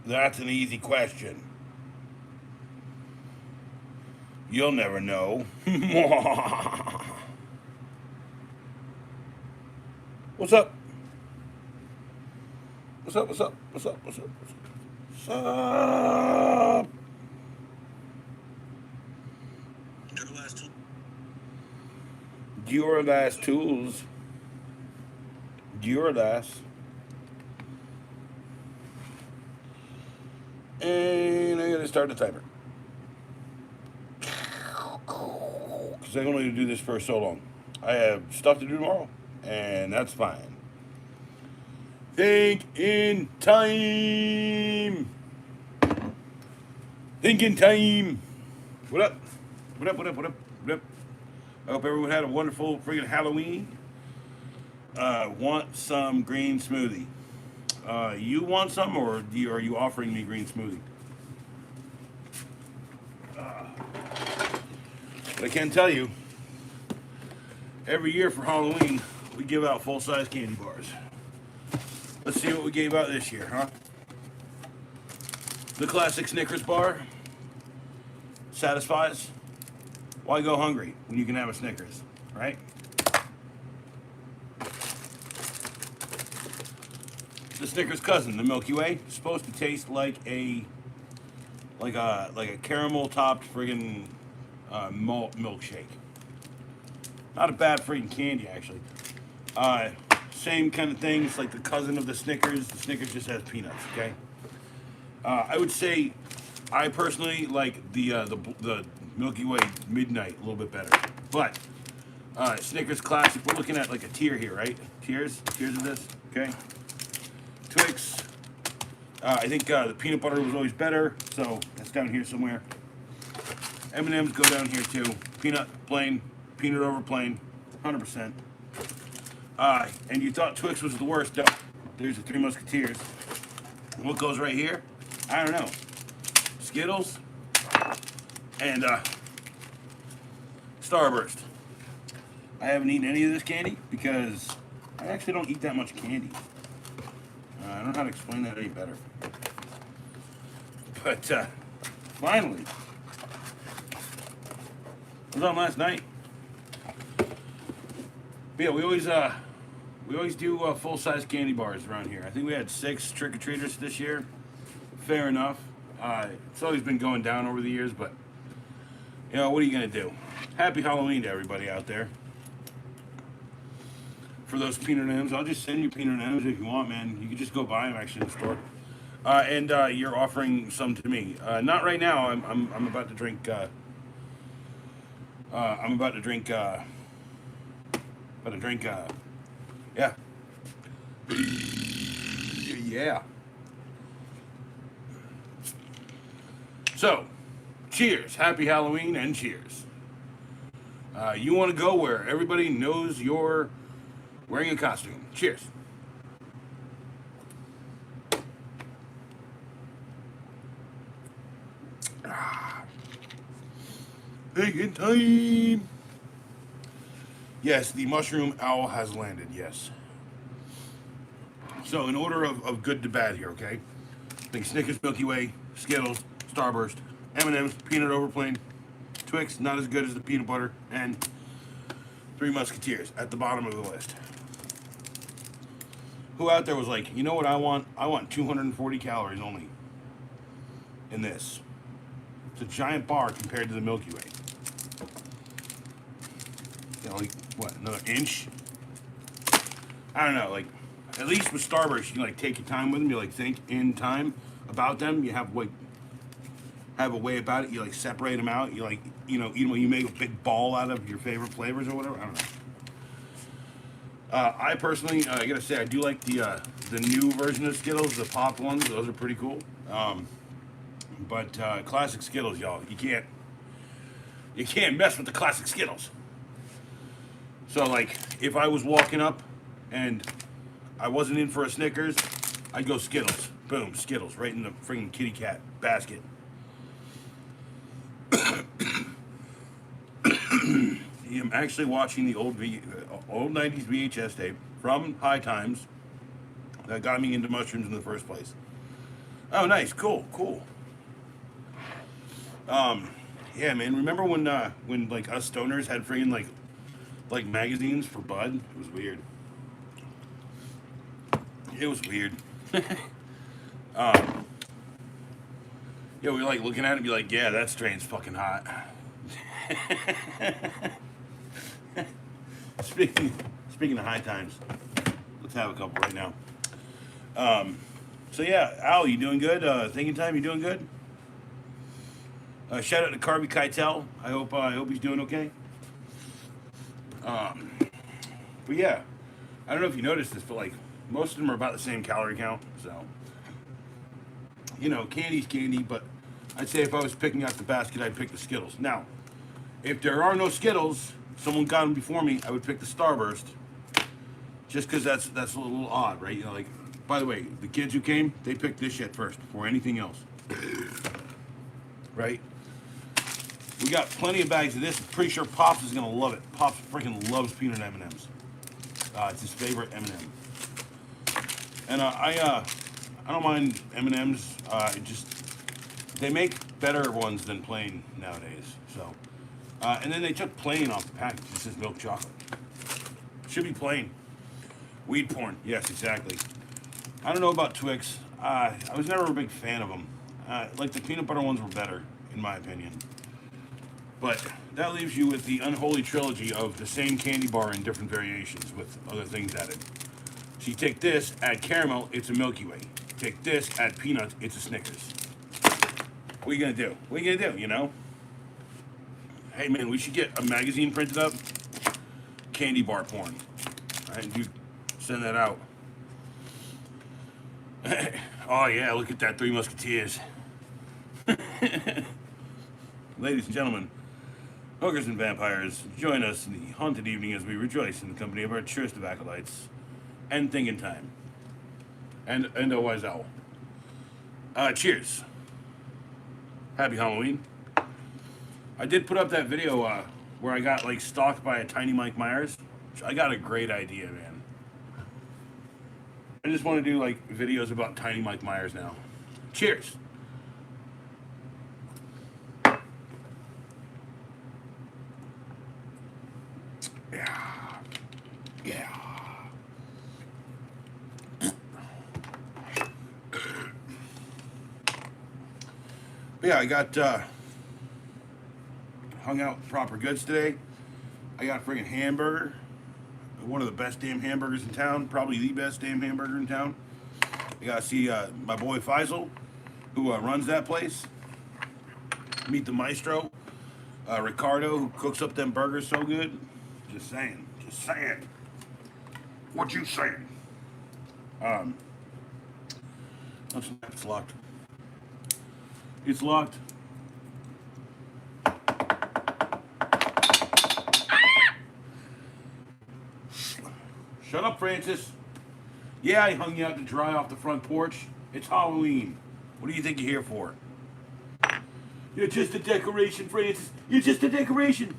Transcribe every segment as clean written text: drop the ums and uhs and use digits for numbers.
That's an easy question. You'll never know. What's up? What's up? What's up? What's up? What's up? What's up? Your last tools. Your last. And I'm gonna start the timer. Because I can only do this for so long. I have stuff to do tomorrow, and that's fine. Think in time. Think in time. What up? What up? What up? What up? What up? I hope everyone had a wonderful freaking Halloween. Want some green smoothie? You want some, or are you offering me green smoothie? But I can tell you, every year for Halloween, we give out full-size candy bars. Let's see what we gave out this year, huh? The classic Snickers bar satisfies. Why go hungry when you can have a Snickers, right? The Snickers cousin, the Milky Way, is supposed to taste like a caramel topped friggin' malt milkshake. Not a bad freaking candy actually. Same kind of thing. It's like the cousin of the Snickers. The Snickers just has peanuts. Okay. I would say, I personally like the Milky Way Midnight a little bit better. But Snickers Classic. We're looking at like a tier here, right? Tiers of this. Okay. Twix. I think the peanut butter was always better, so that's down here somewhere. M&M's go down here too. Peanut plain, peanut over plain, 100%. And you thought Twix was the worst. No, there's the Three Musketeers. What goes right here? I don't know. Skittles and Starburst. I haven't eaten any of this candy because I actually don't eat that much candy. I don't know how to explain that any better. But finally, I was on last night. But yeah, we always do full-size candy bars around here. I think we had 6 trick-or-treaters this year. Fair enough. It's always been going down over the years, but you know, what are you gonna do? Happy Halloween to everybody out there. For those peanut M&Ms, I'll just send you peanut M&Ms if you want, man. You can just go buy them actually in the store. And you're offering some to me. Not right now. I'm about to drink. I'm about to drink. Yeah. Yeah. So, cheers. Happy Halloween and cheers. You want to go where everybody knows you're wearing a costume. Cheers. Big time. Yes, the mushroom owl has landed. Yes. So, in order of good to bad here, okay? I think Snickers, Milky Way, Skittles, Starburst, M&M's, peanut overplain, Twix, not as good as the peanut butter, and Three Musketeers at the bottom of the list. Who out there was like, you know what I want? I want 240 calories only in this. It's a giant bar compared to the Milky Way. You know, like, what, another inch? I don't know, like, at least with Starburst, you can, like, take your time with them. You, like, think in time about them. You have, like, have a way about it. You, like, separate them out. You, like, you know, you make a big ball out of your favorite flavors or whatever. I don't know. I personally, I gotta say, I do like the new version of Skittles, the popped ones. Those are pretty cool. But classic Skittles, y'all, you can't mess with the classic Skittles. So, like, if I was walking up and I wasn't in for a Snickers, I'd go Skittles. Boom, Skittles, right in the freaking kitty cat basket. I'm actually watching the old 90s VHS tape from High Times that got me into mushrooms in the first place. Oh, nice, cool, cool. Um, yeah, man. Remember when like us stoners had freaking like magazines for bud? It was weird. It was weird. Um, yeah, we were like looking at it and be like, yeah, that strain's fucking hot. speaking speaking of high times, let's have a couple right now. Um, so yeah, Al, you doing good? Thinking time, you doing good? Shout out to Carby Keitel. I hope he's doing okay. Um, but yeah, I don't know if you noticed this, but like most of them are about the same calorie count. So candy's candy, but I'd say if I was picking out the basket, I'd pick the Skittles. Now, if there are no Skittles, someone got them before me, I would pick the Starburst, just because that's a little odd, right? Like, by the way, the kids who came, they picked this shit first before anything else, right? We got plenty of bags of this. I'm pretty sure Pops is gonna love it. Pops freaking loves peanut M&Ms. It's his favorite M&M. And I don't mind M&Ms. It just they make better ones than plain nowadays. So, and then they took plain off the package. This is milk chocolate. Should be plain. Weed porn. Yes, exactly. I don't know about Twix. I was never a big fan of them. Like the peanut butter ones were better, in my opinion. But that leaves you with the unholy trilogy of the same candy bar in different variations with other things added. So you take this, add caramel, it's a Milky Way. Take this, add peanuts, it's a Snickers. What are you gonna do? What are you gonna do, Hey man, we should get a magazine printed up. Candy bar porn. Alright, you send that out. Oh yeah, look at that Three Musketeers. Ladies and gentlemen, hookers and vampires, join us in the haunted evening as we rejoice in the company of our cheers to acolytes and thinking time. And a wise owl. Cheers. Happy Halloween. I did put up that video where I got like stalked by a tiny Mike Myers. I got a great idea, man. I just want to do like videos about tiny Mike Myers now. Cheers. Yeah. Yeah. But yeah, I got hung out with Proper Goods today. I got a friggin' hamburger. One of the best damn hamburgers in town. Probably the best damn hamburger in town. I got to see my boy Faisal, who runs that place. Meet the maestro, Ricardo, who cooks up them burgers so good. Just saying. Just saying. What you saying? Oh snap, it's locked. It's locked. Shut up, Francis. Yeah, I hung you out to dry off the front porch. It's Halloween. What do you think you're here for? You're just a decoration, Francis. You're just a decoration.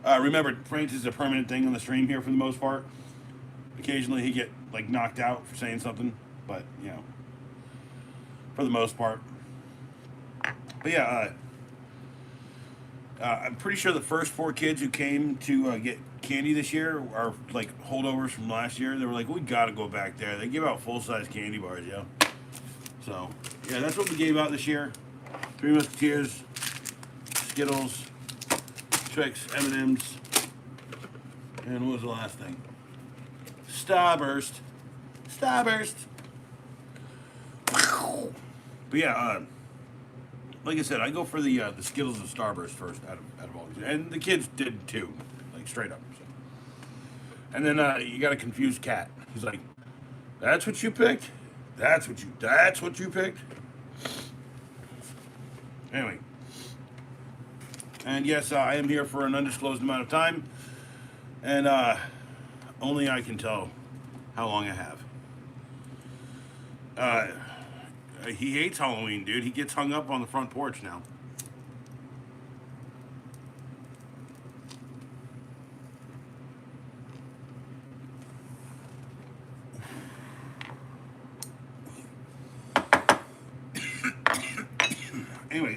Remember, Francis is a permanent thing on the stream here for the most part. Occasionally he get like knocked out for saying something, but for the most part. But yeah, I'm pretty sure the first 4 kids who came to get candy this year are like holdovers from last year. They were like, we gotta go back there. They give out full-size candy bars, yeah. So yeah, that's what we gave out this year. Three Musketeers, Skittles, Twix, M&Ms, and what was the last thing? Starburst. Starburst. But yeah, like I said, I go for the Skittles and Starburst first out of all these, and the kids did too, like straight up. So. And then you got a confused cat. He's like, "That's what you picked? That's what you picked?" Anyway, and yes, I am here for an undisclosed amount of time, and only I can tell how long I have. He hates Halloween, dude. He gets hung up on the front porch now. Anyway,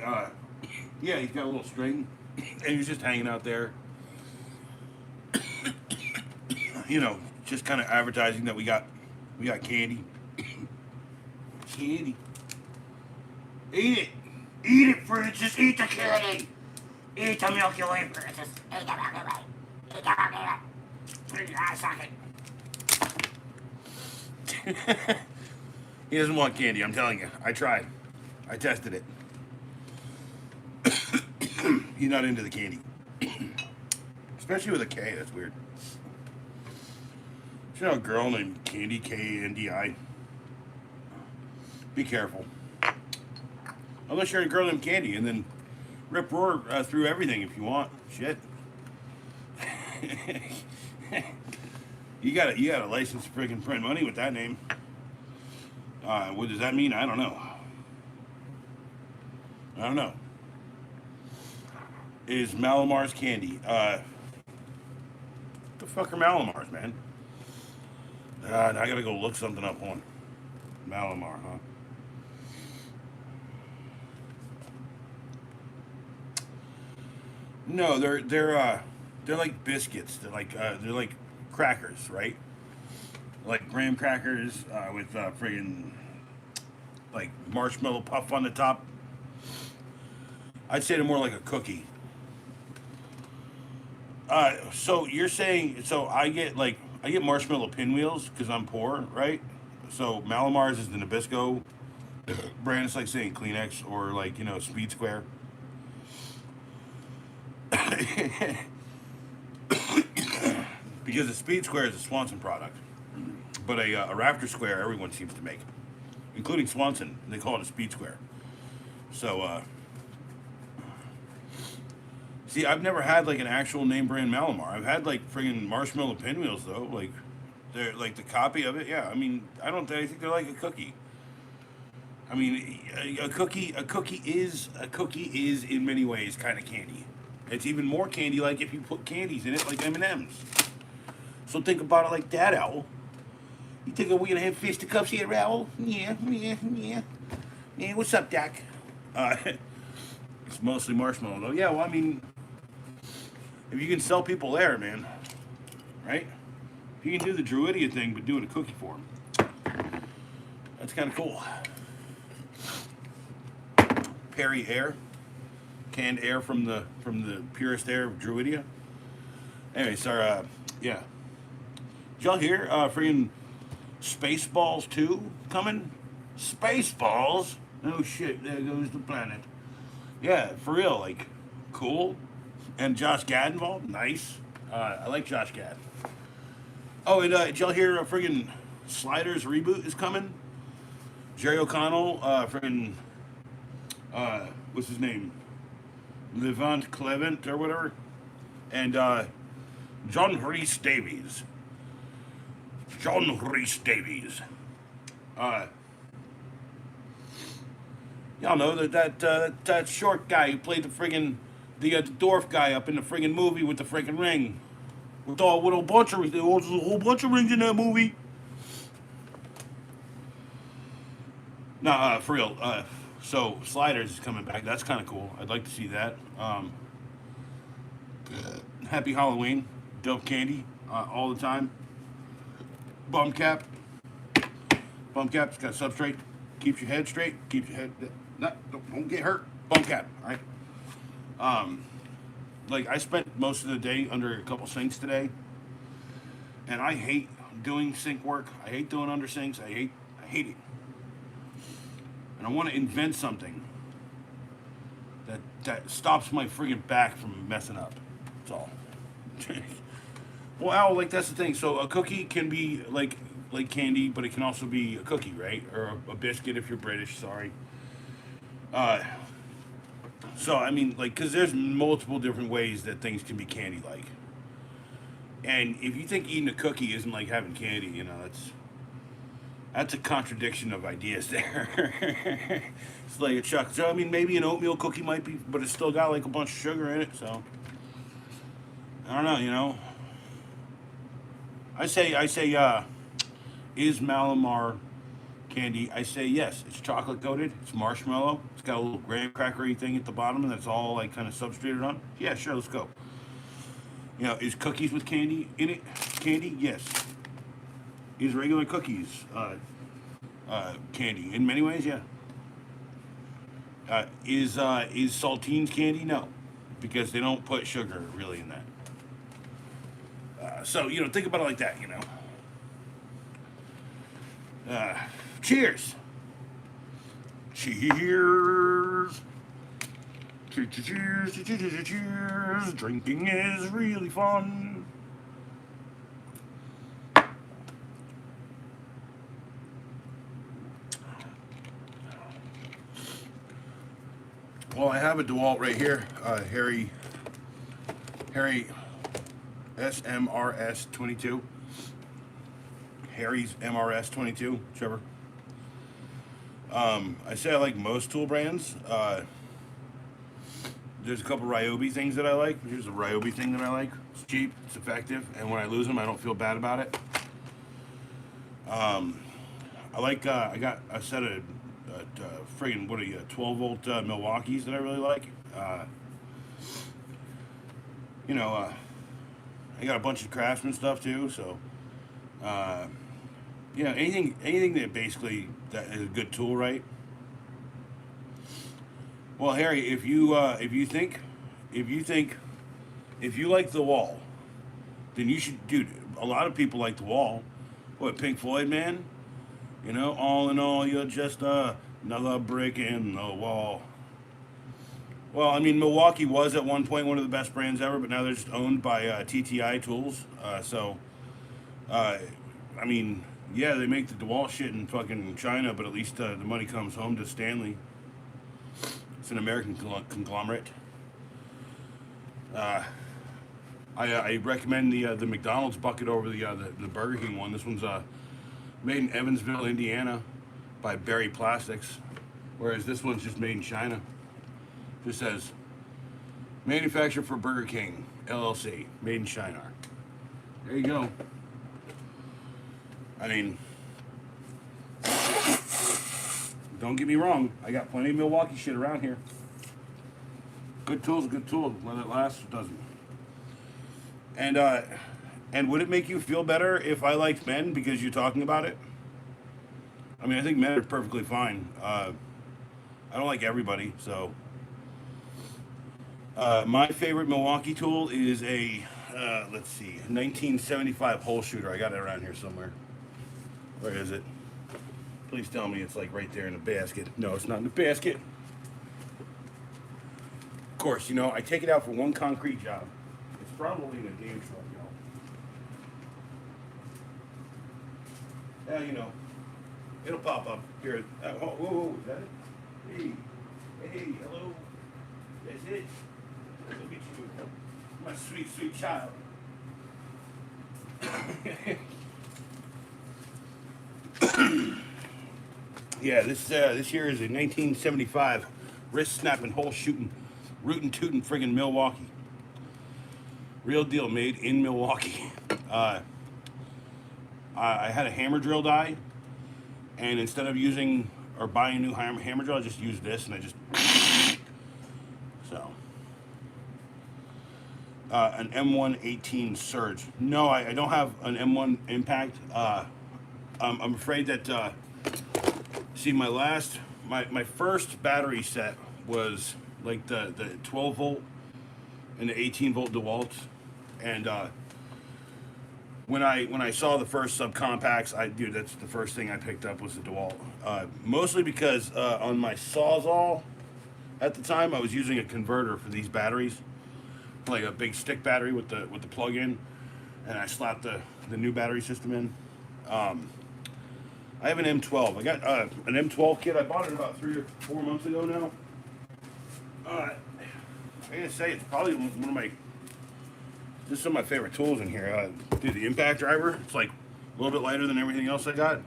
yeah, he's got a little string, and he's just hanging out there. Just kind of advertising that we got candy. Candy. Eat it. Eat it, Francis. Eat the candy. Eat the Milky Way, Francis. Eat the Milky Way. Eat the Milky Way. Put it in your eye socket. He doesn't want candy, I'm telling you. I tried. I tested it. He's not into the candy. Especially with a K, that's weird. You know a girl named Candy, K-A-N-D-I? Be careful. Unless you're a girl named Candy, and then rip roar through everything if you want. Shit. You got a license to freaking print money with that name. What does that mean? I don't know. Is Malamar's candy? What the fuck are Malamars, man? Now I gotta go look something up on Malamar, huh? No, they're like biscuits. They're like crackers, right? Like graham crackers with friggin' like marshmallow puff on the top. I'd say they're more like a cookie. So you're saying I get marshmallow pinwheels because I'm poor, right? So Malamars is the Nabisco brand. It's like saying Kleenex or like Speed Square. Because the Speed Square is a Swanson product, but a Raptor Square everyone seems to make, including Swanson. They call it a Speed Square. So see, I've never had like an actual name brand Malamar. I've had like friggin' marshmallow pinwheels though. Like they're like the copy of it. Yeah, I mean, I think they're like a cookie. I mean, a cookie is in many ways kind of candy. It's even more candy like if you put candies in it like M&Ms. So think about it like that, Owl. You think we're gonna have fisticuffs here, Owl? Yeah. Yeah, what's up, Doc? It's mostly marshmallow though. Yeah, well, I mean, if you can sell people there, man, right? If you can do the Druidia thing, but do it in a cookie form, that's kind of cool. Perry Air, canned air from the purest air of Druidia. Anyway, sorry. Yeah. Did y'all hear? Freaking Spaceballs 2 coming? Spaceballs? Oh shit! There goes the planet. Yeah, for real. Like, cool. And Josh Gad involved. Nice. I like Josh Gad. Oh, and did y'all hear? Friggin' Sliders reboot is coming. Jerry O'Connell. Friggin' what's his name? Levant Clement or whatever. And John Rhys Davies. John Rhys Davies. Y'all know that short guy who played the friggin' the dwarf guy up in the friggin' movie with the friggin' ring. With a whole bunch of there was a whole bunch of rings in that movie. Nah, for real. So Sliders is coming back. That's kind of cool. I'd like to see that. Happy Halloween, dope candy all the time. Bum cap. Bum cap's got substrate. Keeps your head straight. Keeps your head. Don't get hurt. Bum cap. All right. Like I spent most of the day under a couple sinks today, and I hate doing sink work. I hate doing under sinks. I hate it. And I want to invent something that stops my friggin' back from messing up. That's all. Well, Al, like that's the thing. So a cookie can be like candy, but it can also be a cookie, right? Or a biscuit if you're British. Sorry. So I mean, like, because there's multiple different ways that things can be candy-like. And if you think eating a cookie isn't like having candy, that's a contradiction of ideas there. It's like a chuck. So I mean, maybe an oatmeal cookie might be, but it's still got like a bunch of sugar in it. So I don't know. I say, is Malamar candy, I say yes. It's chocolate coated. It's marshmallow. It's got a little graham crackery thing at the bottom, and that's all like kind of substrated on. Yeah, sure, let's go. You know, is cookies with candy in it? Candy? Yes. Is regular cookies candy? In many ways, yeah. Is saltines candy? No, because they don't put sugar really in that. So you know, think about it like that. You know. Uh, cheers. Cheers. Cheers, cheers, cheers, cheers, cheers. Drinking is really fun. Well, I have a DeWalt right here, Harry SMRS 22. Harry's MRS 22, Trevor. I say I like most tool brands. There's a couple Ryobi things that I like. Here's a Ryobi thing that I like. It's cheap, it's effective, and when I lose them, I don't feel bad about it. I like. I got a set of friggin' what are you? 12-volt Milwaukee's that I really like. You know, I got a bunch of Craftsman stuff too. So, you know, anything that basically that is a good tool, right? Well, Harry, if you think if you like the Wall, then you should, dude. A lot of people like the Wall. What, Pink Floyd, man? You know, all in all, you're just another brick in the wall. Well, I mean, Milwaukee was at one point one of the best brands ever, but now they're just owned by TTI Tools. I mean, yeah, they make the DeWalt shit in fucking China, but at least the money comes home to Stanley. It's an American conglomerate. I recommend the McDonald's bucket over the Burger King one. This one's made in Evansville, Indiana, by Berry Plastics, whereas this one's just made in China. Just says manufactured for Burger King LLC, made in China. There you go. I mean, don't get me wrong. I got plenty of Milwaukee shit around here. Good tools, good tool. Whether it lasts or doesn't. And would it make you feel better if I liked men because you're talking about it? I mean, I think men are perfectly fine. I don't like everybody, so. My favorite Milwaukee tool is a, let's see, 1975 hole shooter. I got it around here somewhere. Where is it? Please tell me it's like right there in the basket. No, it's not in the basket. Of course, you know, I take it out for one concrete job. It's probably in a game truck, y'all. Yeah, you know, it'll pop up here. Whoa, is that it? Hey, hello. That's it. Look at you, my sweet, sweet child. Yeah, this here is a 1975 wrist snapping, hole shooting, rootin' tootin' friggin' Milwaukee. Real deal, made in Milwaukee. I had a hammer drill die, and instead of using or buying a new hammer drill, I just used this, and I just so. An M118 Surge. No, I don't have an M1 Impact. I'm afraid that. See, my first battery set was like the 12 volt and the 18 volt DeWalt, and when I saw the first subcompacts, that's the first thing I picked up was the DeWalt. Mostly because on my Sawzall at the time I was using a converter for these batteries, like a big stick battery with the plug-in, and I slapped the new battery system in. I have an M12. I got an M12 kit. I bought it about 3 or 4 months ago now. I gotta say, it's probably one of my, just some of my favorite tools in here. Dude, the impact driver, it's like a little bit lighter than everything else I got.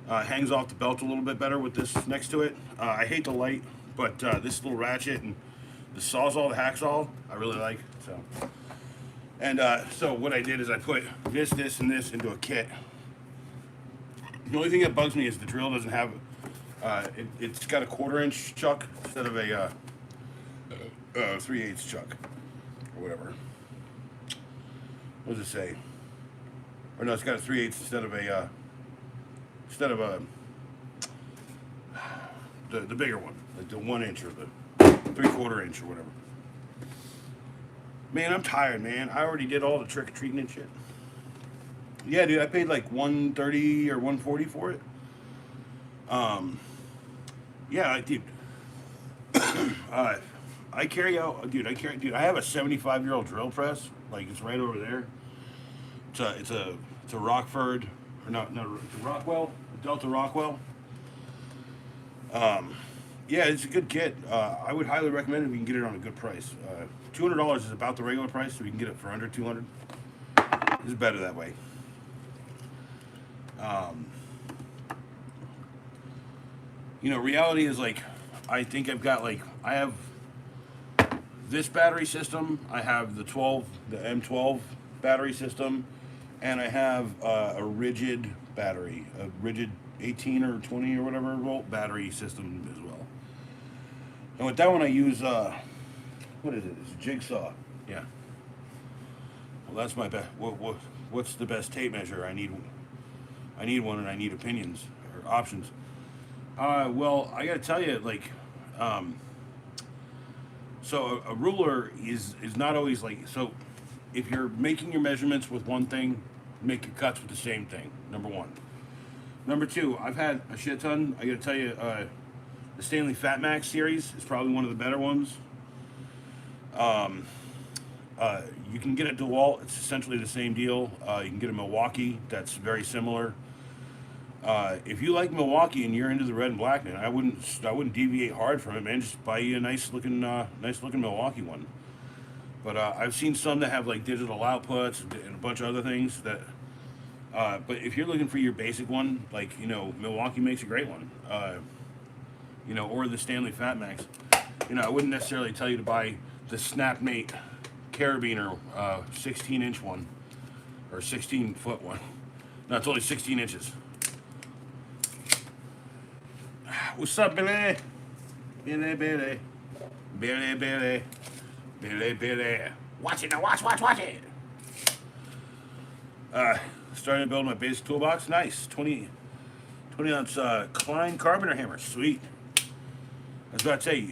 Hangs off the belt a little bit better with this next to it. I hate the light, but this little ratchet and the Sawzall, the hacksaw, I really like. So, and so what I did is I put this, and this into a kit. The only thing that bugs me is the drill doesn't have. It's got a 1/4 inch chuck instead of a 3/8 chuck or whatever. What does it say? Or no, it's got a 3/8 instead of a the bigger one, like the 1 inch or the 3/4 inch or whatever. Man, I'm tired, man. I already did all the trick or treating and shit. Yeah, dude, I paid like 130 or 140 for it. Yeah, dude. I carry out, dude. I have a 75-year-old drill press. Like it's right over there. It's a Rockford, or not, it's a Rockwell, Delta Rockwell. Yeah, it's a good kit. I would highly recommend it if you can get it on a good price. $200 is about the regular price, so you can get it for under 200. It's better that way. Reality is like, I think I have this battery system. I have the M12 battery system, and I have a rigid battery, a rigid 18 or 20 or whatever volt battery system as well. And with that one, I use what is it? It's a Jigsaw. Yeah. Well, that's my best. What's the best tape measure? I need one, and I need opinions or options. Well, I gotta tell you, like, so a ruler is not always like, so if you're making your measurements with one thing, make your cuts with the same thing. Number one. Number two, I've had a shit ton. I gotta tell you, the Stanley Fat Max series is probably one of the better ones. You can get a DeWalt. It's essentially the same deal. You can get a Milwaukee. That's very similar. If you like Milwaukee and you're into the red and black, man, I wouldn't deviate hard from it, man. Just buy you a nice looking Milwaukee one. But I've seen some that have like digital outputs and a bunch of other things that. But if you're looking for your basic one, like Milwaukee makes a great one. Or the Stanley Fat Max. I wouldn't necessarily tell you to buy the Snapmate Carabiner 16-inch one or 16-foot one. No, it's only 16 inches. What's up, Billy? Billy. Watch it now, watch it. Starting to build my basic toolbox. Nice, 20 ounce Klein Carpenter hammer. Sweet. I was about to say,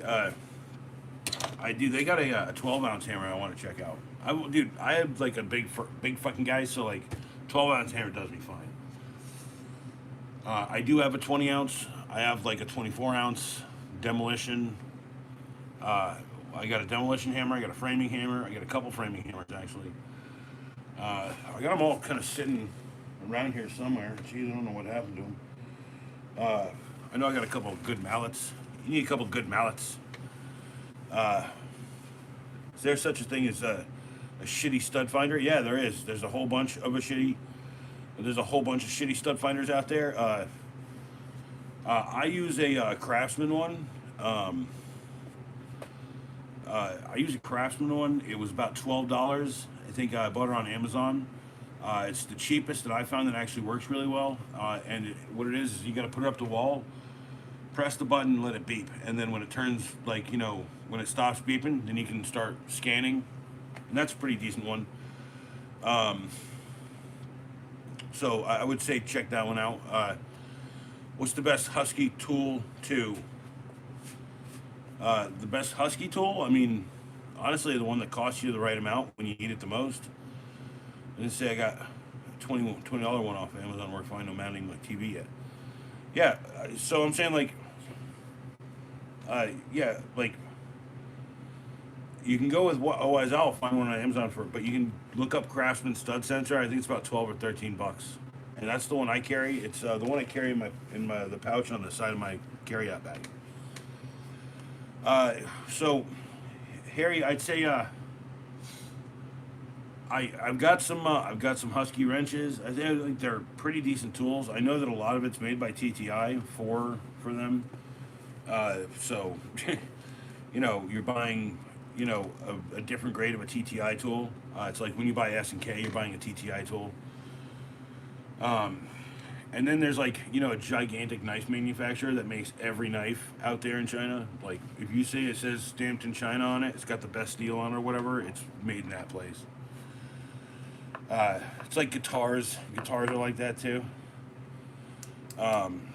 they got a 12 ounce hammer I want to check out. I have like a big fucking guy, so like 12 ounce hammer does me fine. I do have a 20 ounce. I have like a 24 ounce demolition. I got a demolition hammer. I got a framing hammer. I got a couple framing hammers actually. I got them all kind of sitting around here somewhere. Geez, I don't know what happened to them. I know I got a couple of good mallets. You need a couple of good mallets. Is there such a thing as a shitty stud finder? Yeah, there is. There's a whole bunch of shitty stud finders out there. I use a Craftsman one. I use a Craftsman one. It was about $12. I think I bought it on Amazon. It's the cheapest that I found that actually works really well. What it is you got to put it up the wall, press the button, and let it beep. And then when it turns, when it stops beeping, then you can start scanning. And that's a pretty decent one. So I would say check that one out. What's the best Husky tool to? The best Husky tool? I mean, honestly, the one that costs you the right amount when you need it the most. I didn't say I got a $20 one off Amazon. Work fine, no mounting my TV yet. Yeah, so I'm saying you can go with what? Otherwise, I'll find one on Amazon but you can look up Craftsman stud sensor. I think it's about 12 or 13 bucks, and that's the one I carry. It's the one I carry in the pouch on the side of my carry-out bag. So, Harry, I'd say I've got some Husky wrenches. I think they're pretty decent tools. I know that a lot of it's made by TTI for them. So, you're buying a different grade of a TTI tool. It's like when you buy S&K, you're buying a TTI tool. And then there's like, you know, a gigantic knife manufacturer that makes every knife out there in China. Like, if you say it says stamped in China on it, it's got the best steel on it or whatever, it's made in that place. It's like guitars. Guitars are like that too. Um,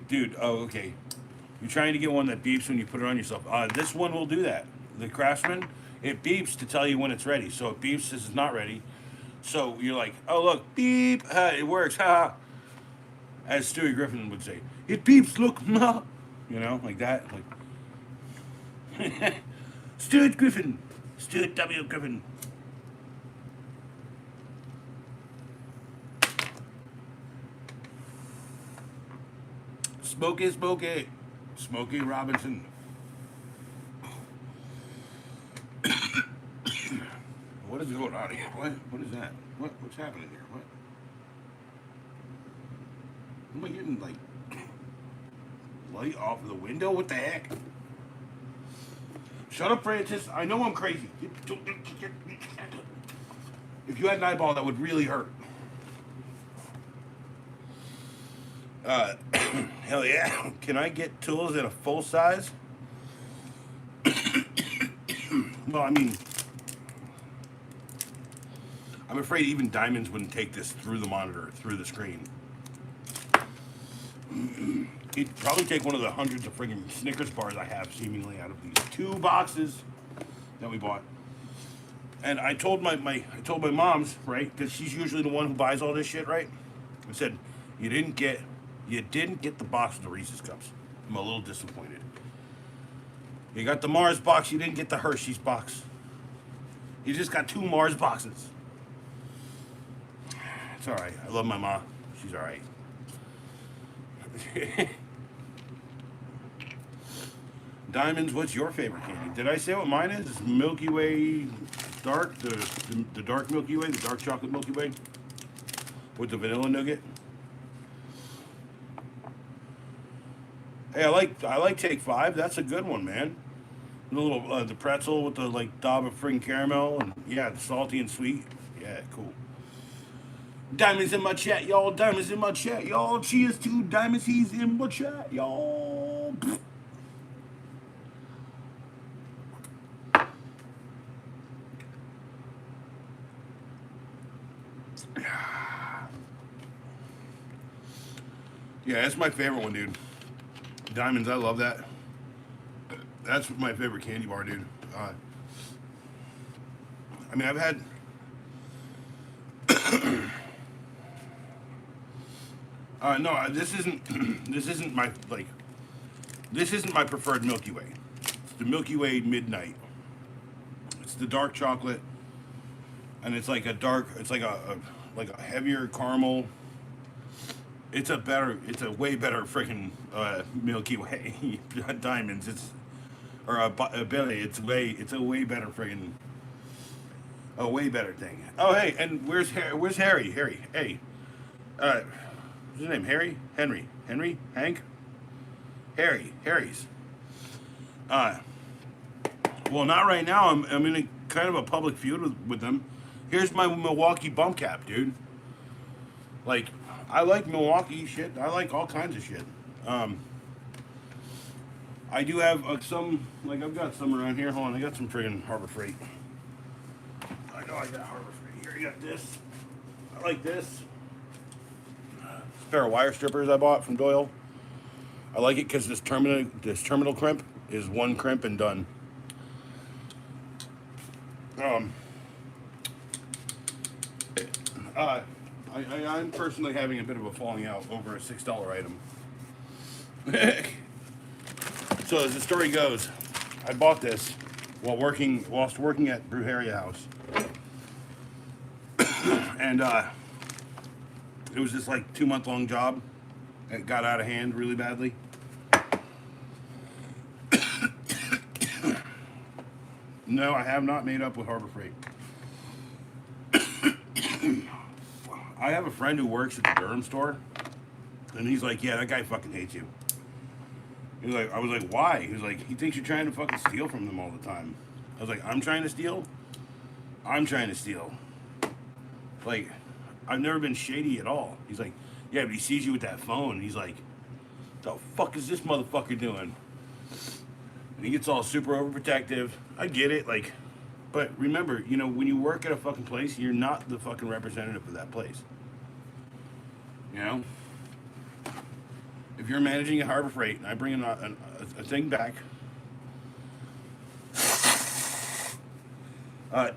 dude. Oh, okay. You're trying to get one that beeps when you put it on yourself. This one will do that. The Craftsman, it beeps to tell you when it's ready. So it beeps as it's not ready. So you're like, oh look, beep, it works, ha. As Stewie Griffin would say, it beeps, look, ma. You know, like that, like Stuart Griffin, Stuart W. Griffin. Smokey Robinson. What is going on here? What is that? What's happening here? What? Am I getting like light off of the window? What the heck? Shut up, Francis. I know I'm crazy. If you had an eyeball, that would really hurt. Hell yeah. Can I get tools in a full size? Well, I mean, I'm afraid even diamonds wouldn't take this through the monitor, through the screen. He'd probably take one of the hundreds of friggin' Snickers bars I have, seemingly, out of these 2 boxes that we bought. And I told my mom's, right, because she's usually the one who buys all this shit, right? I said, you didn't get the box of the Reese's Cups. I'm a little disappointed. You got the Mars box, you didn't get the Hershey's box. You just got 2 Mars boxes. It's all right. I love my mom. She's all right. Diamonds, what's your favorite candy? Did I say what mine is? It's Milky Way dark, the dark Milky Way, the dark chocolate Milky Way with the vanilla nougat. Hey, I like Take 5. That's a good one, man. The little the pretzel with the like daub of friggin' caramel and yeah, the salty and sweet. Yeah, cool. Diamonds in my chat, y'all. Diamonds in my chat, y'all. Cheers to Diamonds. He's in my chat, y'all. Yeah, that's my favorite one, dude. Diamonds, I love that. That's my favorite candy bar, dude. I mean, I've had. No, this isn't. This isn't my like. This isn't my preferred Milky Way. It's the Milky Way Midnight. It's the dark chocolate, and it's like a dark. It's like a heavier caramel. It's a way better freaking Milky Way Diamonds. It's or a Billy. It's a way better freaking. A way better thing. Oh hey, and where's Harry? Harry, hey. What's his name? Harry? Henry? Hank? Harry's. Well, not right now. I'm in a kind of a public feud with them. Here's my Milwaukee bump cap, dude. Like, I like Milwaukee shit. I like all kinds of shit. I do have some, like, I've got some around here. Hold on, I got some friggin' Harbor Freight. I know I got Harbor Freight. Here, you got this. I like this. Pair of wire strippers I bought from Doyle. I like it because this terminal crimp is one crimp and done. I'm personally having a bit of a falling out over a $6 item. So as the story goes, I bought this whilst working at Brujeria House, and it was this like 2-month-long job. It got out of hand really badly. No, I have not made up with Harbor Freight. I have a friend who works at the Durham store, and he's like, yeah, that guy fucking hates you. He's like, I was like, why? He was like, he thinks you're trying to fucking steal from them all the time. I was like, I'm trying to steal? I'm trying to steal. Like, I've never been shady at all. He's like, yeah, but he sees you with that phone. And he's like, the fuck is this motherfucker doing? And he gets all super overprotective. I get it, like, but remember, when you work at a fucking place, you're not the fucking representative of that place. You know, if you're managing a Harbor Freight and I bring a thing back,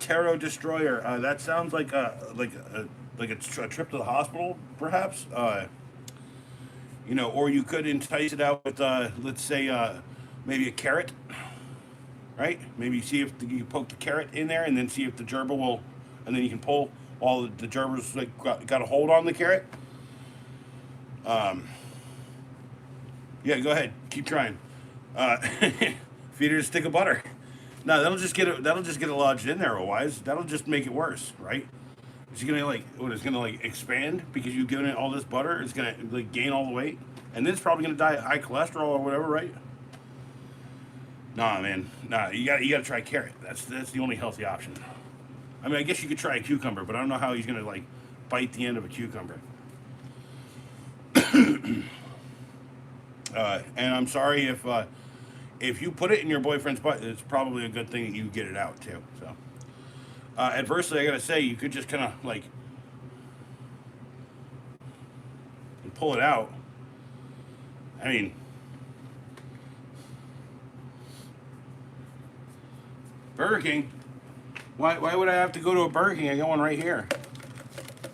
Tarot Destroyer. That sounds like a trip to the hospital, perhaps. Or you could entice it out with, let's say, maybe a carrot, right? Maybe see if you poke the carrot in there, and then see if the gerbil will, and then you can pull all the gerbils like got a hold on the carrot. Yeah, go ahead, keep trying. Feed her a stick of butter. No, that'll just get it. That'll just get it lodged in there. Otherwise, that'll just make it worse, right? It's gonna it's gonna expand because you've given it all this butter. It's gonna gain all the weight, and then it's probably gonna die of high cholesterol or whatever, right? Nah, man, nah. You gotta try carrot. That's the only healthy option. I mean, I guess you could try a cucumber, but I don't know how he's gonna bite the end of a cucumber. And I'm sorry if you put it in your boyfriend's butt, it's probably a good thing that you get it out too. So, adversely, I gotta say, you could just kind of and pull it out. I mean, Burger King. Why would I have to go to a Burger King? I got one right here.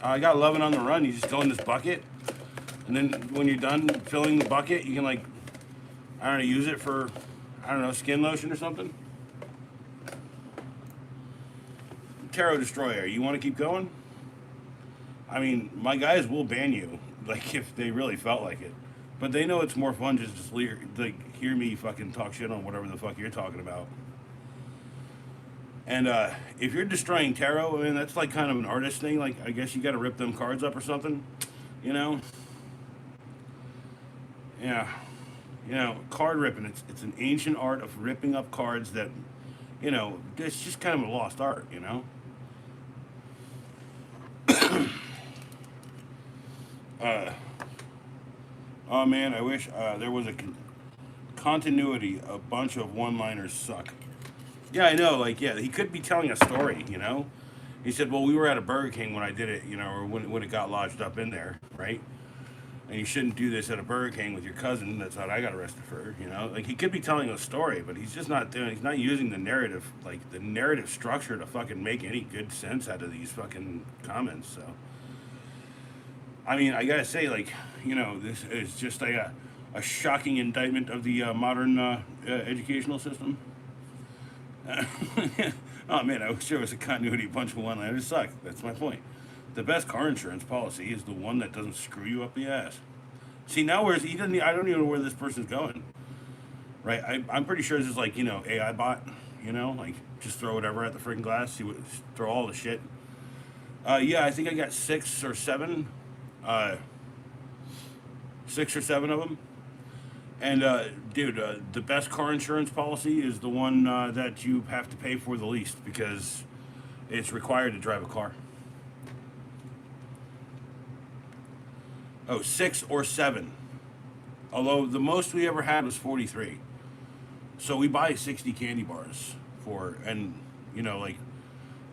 I got 11 on the run. You just go in this bucket, and then when you're done filling the bucket, you can I don't know, use it for, I don't know, skin lotion or something. Tarot Destroyer, you want to keep going? I mean, my guys will ban you, if they really felt like it. But they know it's more fun just to hear me fucking talk shit on whatever the fuck you're talking about. And if you're destroying tarot, I mean, that's kind of an artist thing. I guess you got to rip them cards up or something, Yeah. Card ripping. It's an ancient art of ripping up cards that, it's just kind of a lost art, Oh man, I wish there was a continuity. A bunch of one-liners suck. Yeah, I know. He could be telling a story, He said, well, we were at a Burger King when I did it, or when it got lodged up in there, right? And you shouldn't do this at a Burger King with your cousin. That's what I got arrested for, he could be telling a story, but he's just not he's not using the narrative, the narrative structure to fucking make any good sense out of these fucking comments, so. I mean, I gotta say, this is just a shocking indictment of the modern educational system. Oh man, I wish there was a continuity bunch of one-liners. Suck. That's my point. The best car insurance policy is the one that doesn't screw you up the ass. See, now I don't even know where this person's going. Right? I'm pretty sure this is AI bot. Just throw whatever at the freaking glass. Throw all the shit. Yeah, I think I got 6 or 7. 6 or 7 of them. And dude, the best car insurance policy is the one that you have to pay for the least because it's required to drive a car. Oh, 6 or 7. Although the most we ever had was 43. So we buy 60 candy bars and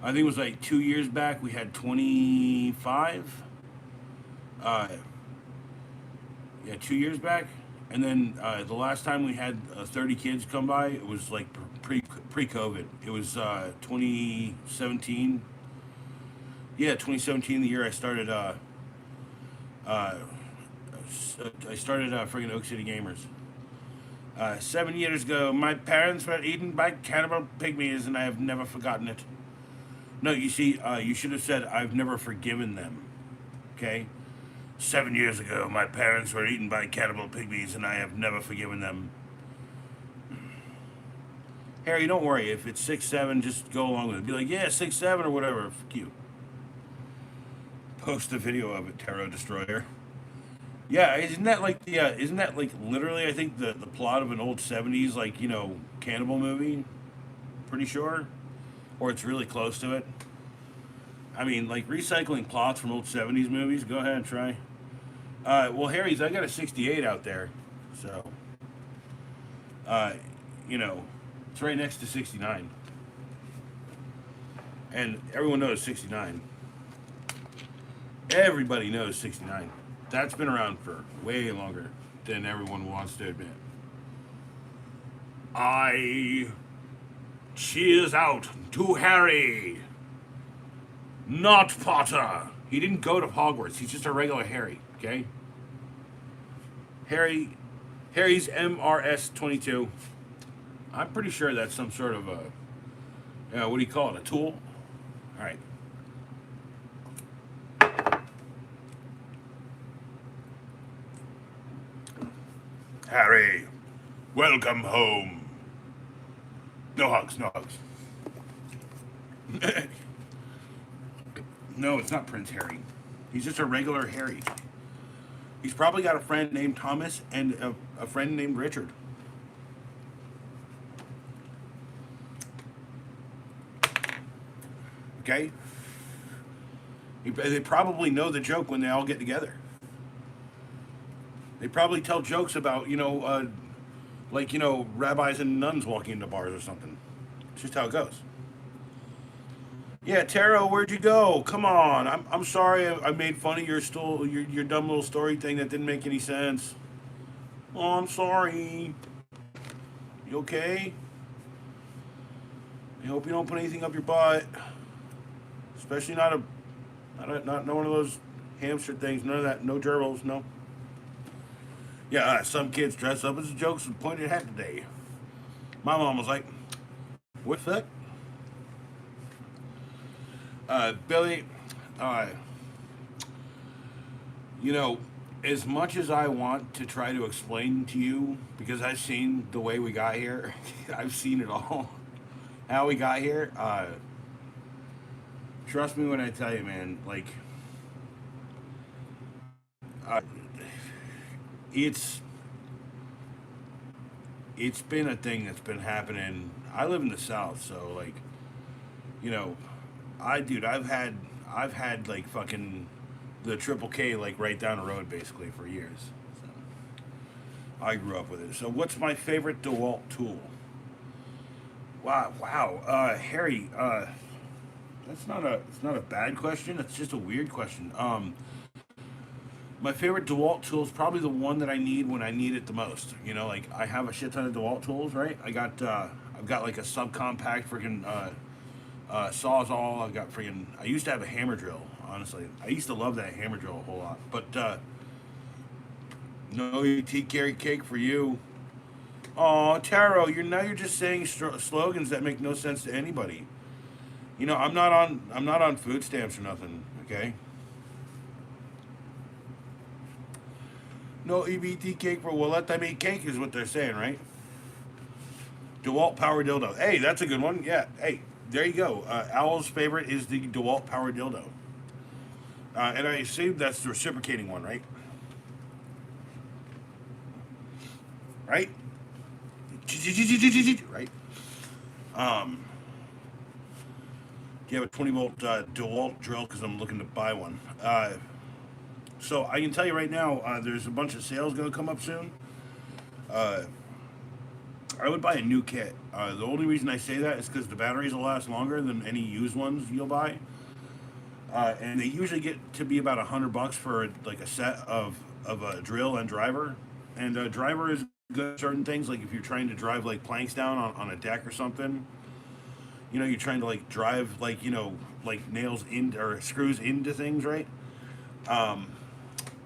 I think it was 2 years back we had 25. Yeah, 2 years back. And then the last time we had 30 kids come by, it was pre-COVID. It was 2017. Yeah, 2017, the year I started. I started friggin' Oak City Gamers. 7 years ago, my parents were eaten by cannibal pygmies, and I have never forgotten it. No, you see, you should have said, I've never forgiven them. Okay? 7 years ago, my parents were eaten by cannibal pygmies, and I have never forgiven them. Harry, don't worry. If it's 6'7", just go along with it. Be like, yeah, 6'7" or whatever. Fuck you. Post a video of it, Tarot Destroyer. Yeah, isn't that literally, I think, the plot of an old 70s, cannibal movie? Pretty sure. Or it's really close to it. I mean, like recycling plots from old '70s movies. Go ahead and try. Well, Harry's, I got a '68 out there, so uh, you know, it's right next to '69, and everyone knows '69. Everybody knows '69. That's been around for way longer than everyone wants to admit. I cheers out to Harry, not Potter. He didn't go to Hogwarts. He's just a regular Harry. Okay. Harry, Harry's MRS-22. I'm pretty sure that's some sort of a, what do you call it? A tool. All right. Harry, welcome home. No hugs, no hugs. No, it's not Prince Harry. He's just a regular Harry. He's probably got a friend named Thomas and a friend named Richard. Okay? They probably know the joke when they all get together. They probably tell jokes about, like, rabbis and nuns walking into bars or something. It's just how it goes. Yeah, Taro, where'd you go? Come on. I'm sorry I made fun of your dumb little story thing that didn't make any sense. Oh, I'm sorry. You okay? I hope you don't put anything up your butt. Especially not one of those hamster things. None of that. No gerbils. No. Yeah, some kids dress up as jokes with pointed hat today. My mom was like, "What's that?" Billy, uh, you know, as much as I want to try to explain to you, because I've seen the way we got here, I've seen it all, how we got here. Trust me when I tell you, man. Like, uh, it's it's been a thing that's been happening. I live in the South, so like, you know, I've had like fucking the Triple K like right down the road basically for years. So I grew up with it. So what's my favorite DeWalt tool? Wow, Harry. It's not a bad question. It's just a weird question. My favorite DeWalt tool is probably the one that I need when I need it the most. Like I have a shit ton of DeWalt tools, right? I've got like a subcompact freaking sawzall. I used to have a hammer drill. Honestly, I used to love that hammer drill a whole lot. But no tea carry cake for you. Oh, Taro, you're just saying slogans that make no sense to anybody. I'm not on food stamps or nothing. Okay. No EBT cake for well, let them eat cake is what they're saying, right? DeWalt Power Dildo. Hey, that's a good one. Yeah. Hey, there you go. Owl's favorite is the DeWalt Power Dildo. And I assume that's the reciprocating one, right? Right? Right? Um, do you have a 20-volt DeWalt drill? Because I'm looking to buy one. So I can tell you right now, there's a bunch of sales going to come up soon. Uh, I would buy a new kit. The only reason I say that is because the batteries will last longer than any used ones you'll buy. And they usually get to be about $100 for like a set of a drill and driver. And a driver is good at certain things, like if you're trying to drive like planks down on a deck or something. You're trying to like drive like like nails in or screws into things, right? Um,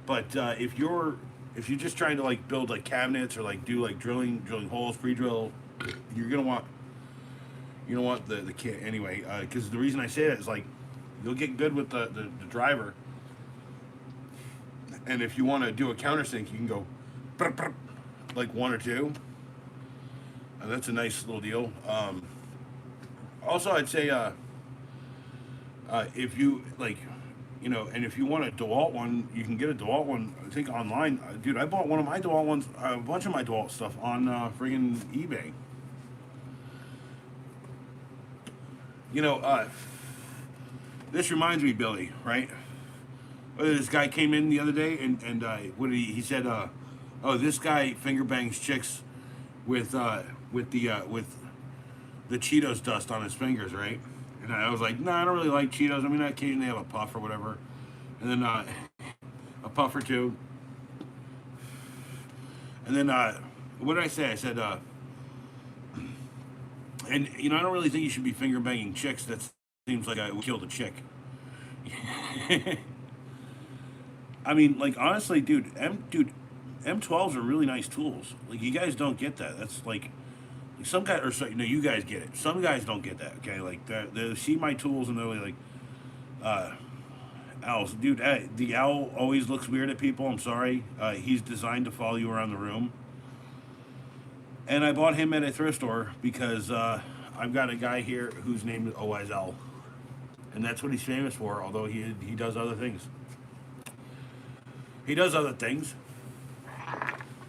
but if you're just trying to like build like cabinets or like do like drilling holes, pre-drill, you're gonna want the kit anyway. Because the reason I say that is like you'll get good with the driver, and if you want to do a countersink, you can go like one or two. And that's a nice little deal. Also, I'd say if you like, and if you want a DeWalt one, you can get a DeWalt one. I think online, dude. I bought one of my DeWalt ones, a bunch of my DeWalt stuff on friggin' eBay. You know, This reminds me, Billy, right? This guy came in the other day and what did he said? Oh, this guy finger bangs chicks with with the Cheetos dust on his fingers, right? And I was like, no, I don't really like Cheetos. I mean, I occasionally have a puff or whatever, and then a puff or two, and then what did I say? I said, and you know, I don't really think you should be finger banging chicks. That seems like I would kill the chick. I mean, like honestly, dude, M12s are really nice tools. Like you guys don't get that. That's like some guys, or so, no, you guys get it. Some guys don't get that. Okay, like they see my tools and they're like, owls, dude. The owl always looks weird at people. I'm sorry. He's designed to follow you around the room. And I bought him at a thrift store because I've got a guy here whose name is Wise Owl, and that's what he's famous for. Although he does other things. He does other things.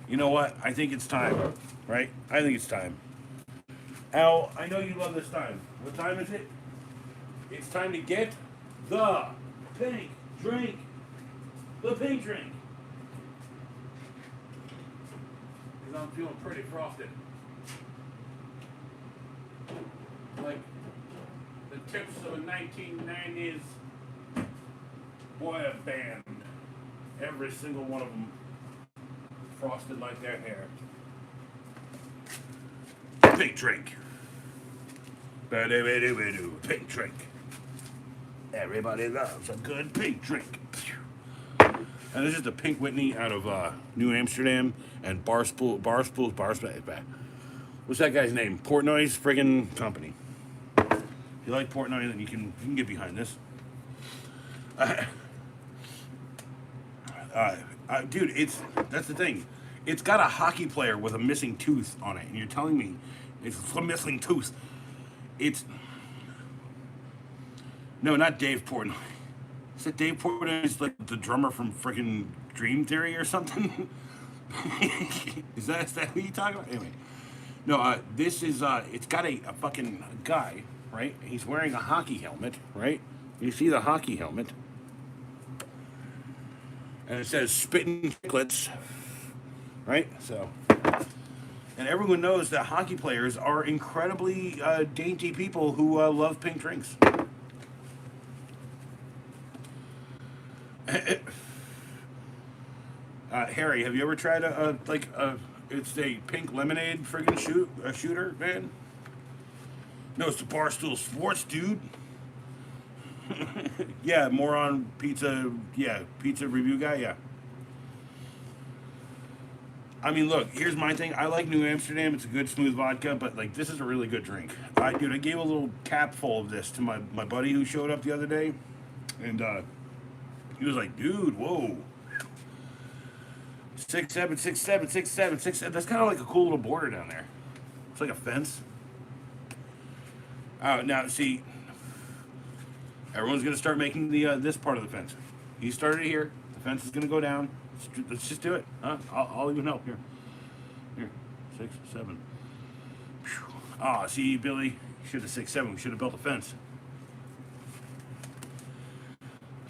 You know what? I think it's time, right? I think it's time. Al, I know you love this time. What time is it? It's time to get the pink drink. The pink drink. Because I'm feeling pretty frosted. Like the tips of a 1990s boy band. Every single one of them frosted like their hair. Pink drink. Pink drink. Everybody loves a good pink drink. And this is the Pink Whitney out of New Amsterdam and Barstool. What's that guy's name? Portnoy's friggin' company. If you like Portnoy, then you can get behind this. Dude, that's the thing. It's got a hockey player with a missing tooth on it, and you're telling me it's a missing tooth. No, not Dave Portnoy. Is it Dave Portnoy? Is like the drummer from freaking Dream Theory or something? is that who you talking about? Anyway, no. This is it's got a fucking guy, right? He's wearing a hockey helmet, right? You see the hockey helmet. And it says spitting chicklets, right? So, and everyone knows that hockey players are incredibly dainty people who love pink drinks. Harry, have you ever tried it's a pink lemonade friggin' shooter, man? No, it's the Barstool Sports, dude. Yeah, moron pizza. Yeah, pizza review guy. Yeah. I mean, look. Here's my thing. I like New Amsterdam. It's a good smooth vodka, but like this is a really good drink. Dude, I gave a little cap full of this to my buddy who showed up the other day, and he was like, "Dude, whoa, 6'7", 6'7", 6'7", 6'7". That's kind of like a cool little border down there. It's like a fence." Now see. Everyone's going to start making the this part of the fence. He started it here. The fence is going to go down. Let's just do it. Huh? I'll even help. Here. 6, 7. See, Billy, should have 6, 7. We should have built a fence.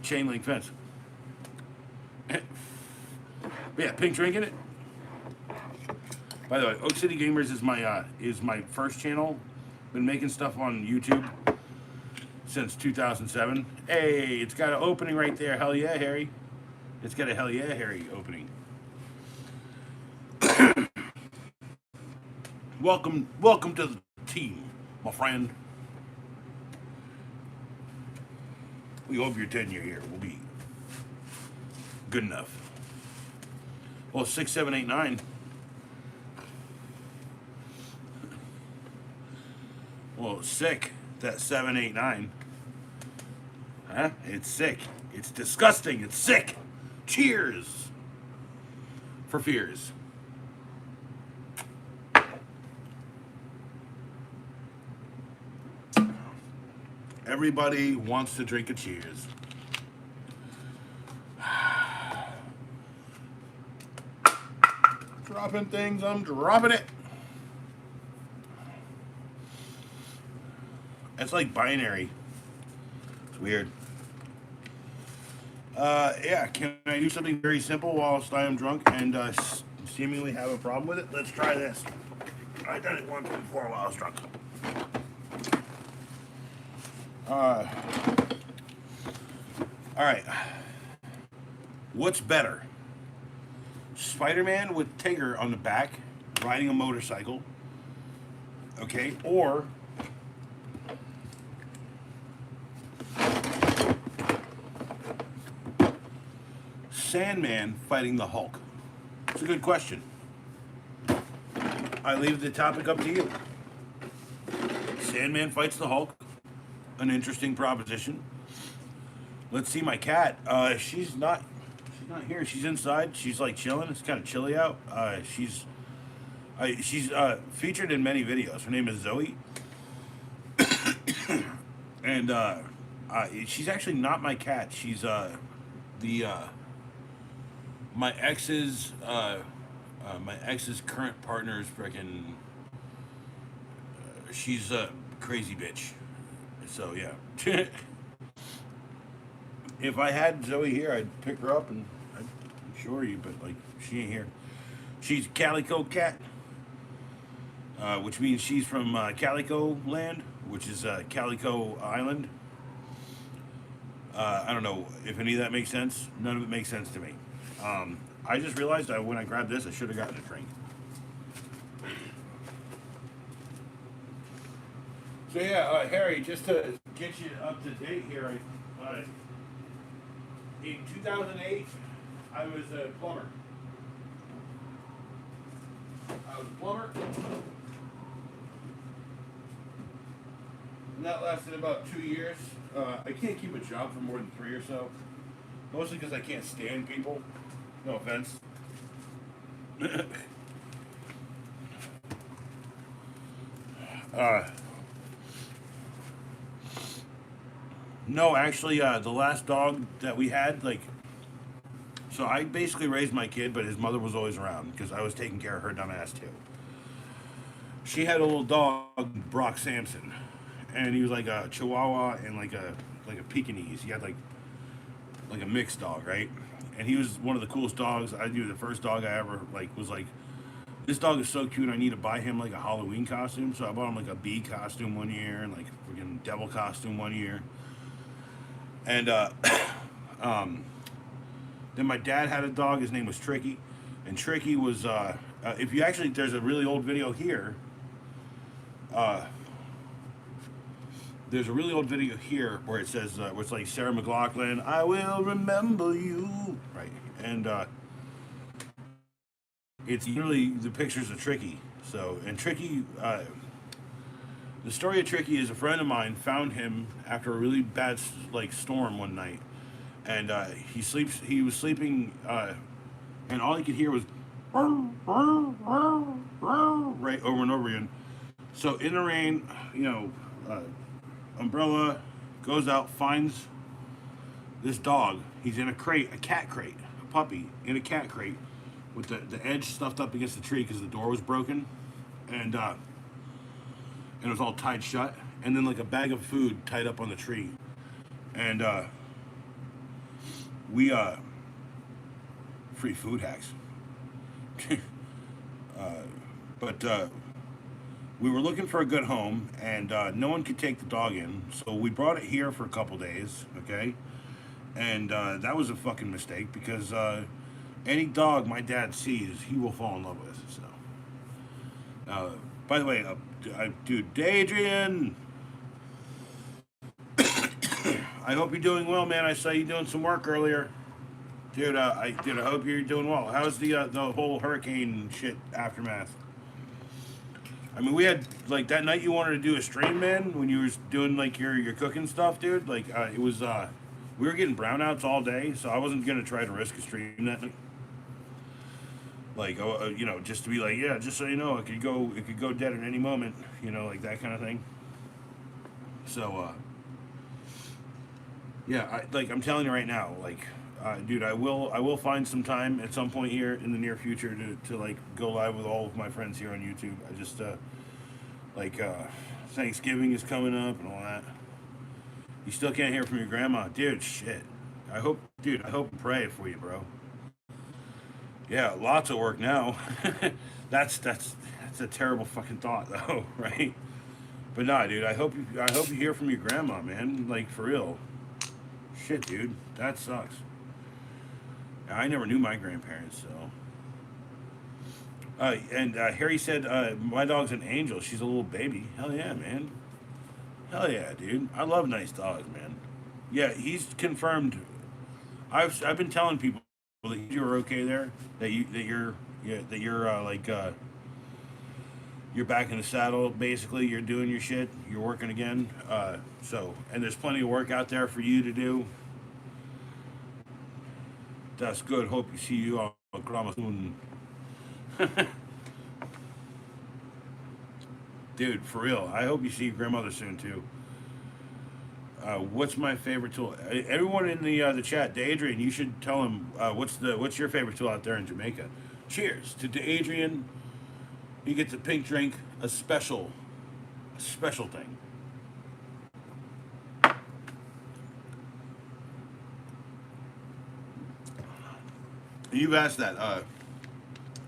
Chain link fence. But yeah, pink drink in it. By the way, Oak City Gamers is my first channel. Been making stuff on YouTube since 2007. Hey, it's got an opening right there. Hell yeah, Harry. It's got a hell yeah, Harry opening. Welcome to the team, my friend. We hope your tenure here will be good enough. Well, 6, 7, 8, 9. Well, sick. That 7, 8, 9. Huh? It's sick. It's disgusting. It's sick. Cheers for fears. Everybody wants to drink a cheers. Dropping things, I'm dropping it. It's like binary. Weird. Yeah, can I do something very simple whilst I am drunk and seemingly have a problem with it? Let's try this. I done it once before while I was drunk. Uh, all right. What's better? Spider-Man with Tigger on the back, riding a motorcycle, okay, or Sandman fighting the Hulk? It's a good question. I leave the topic up to you. Sandman fights the Hulk. An interesting proposition. Let's see my cat. She's not here. She's inside. She's like chilling. It's kind of chilly out. She's featured in many videos. Her name is Zoe, and she's actually not my cat. She's the my ex's current partner's freaking. She's a crazy bitch. So yeah. If I had Zoe here, I'd pick her up and I'd show you, but like she ain't here. She's Calico Cat, which means she's from Calico Land, which is Calico Island. I don't know if any of that makes sense. None of it makes sense to me. I just realized that when I grabbed this, I should have gotten a drink. So yeah, Harry, just to get you up to date here, in 2008, I was a plumber. And that lasted about 2 years. I can't keep a job for more than 3 or so. Mostly because I can't stand people. No offense. No, actually, the last dog that we had, like, so I basically raised my kid, but his mother was always around because I was taking care of her dumb ass too. She had a little dog, Brock Sampson, and he was like a Chihuahua and like a Pekingese. He had like a mixed dog, right? And he was one of the coolest dogs. I knew the first dog I ever like was like, this dog is so cute. I need to buy him like a Halloween costume. So I bought him like a bee costume one year and like a freaking devil costume one year. And then my dad had a dog. His name was Tricky, and Tricky was if you actually, there's a really old video here. There's a really old video here where it says where it's like Sarah McLachlan, "I will remember you," right? And it's literally the pictures of Tricky. So, and Tricky, the story of Tricky is a friend of mine found him after a really bad like storm one night, and he was sleeping, and all he could hear was right over and over again. So in the rain, umbrella, goes out, finds this dog. He's in a crate, a cat crate, a puppy in a cat crate with the edge stuffed up against the tree because the door was broken, and it was all tied shut, and then like a bag of food tied up on the tree, and we free food hacks. But we were looking for a good home, and no one could take the dog in, so we brought it here for a couple days, okay? And that was a fucking mistake because any dog my dad sees, he will fall in love with. So, by the way, dude, Adrian, I hope you're doing well, man. I saw you doing some work earlier, dude. I hope you're doing well. How's the whole hurricane shit aftermath? I mean, we had like that night you wanted to do a stream, man, when you were doing like your cooking stuff, dude. Like it was we were getting brownouts all day, so I wasn't gonna try to risk a stream that night. Like just to be like, yeah, just so you know, it could go dead at any moment, like that kind of thing. So yeah, I'm telling you right now, like, dude, I will find some time at some point here in the near future to like go live with all of my friends here on YouTube. I just Thanksgiving is coming up and all that. You still can't hear from your grandma, dude. Shit. I hope and pray for you, bro. Yeah, lots of work now. That's a terrible fucking thought, though, right? But nah, dude. I hope you hear from your grandma, man. Like for real. Shit, dude. That sucks. I never knew my grandparents, so. And Harry said, my dog's an angel. She's a little baby. Hell yeah, man. Hell yeah, dude. I love nice dogs, man. Yeah, he's confirmed. I've been telling people that you're okay there, that you're you're back in the saddle. Basically, you're doing your shit. You're working again. And there's plenty of work out there for you to do. That's good. Hope you see you on Grandma soon. Dude, for real. I hope you see your grandmother soon too. What's my favorite tool? Everyone in the chat, Adrian, you should tell him what's your favorite tool out there in Jamaica. Cheers to Adrian. You get the pink drink, a special thing. You've asked that.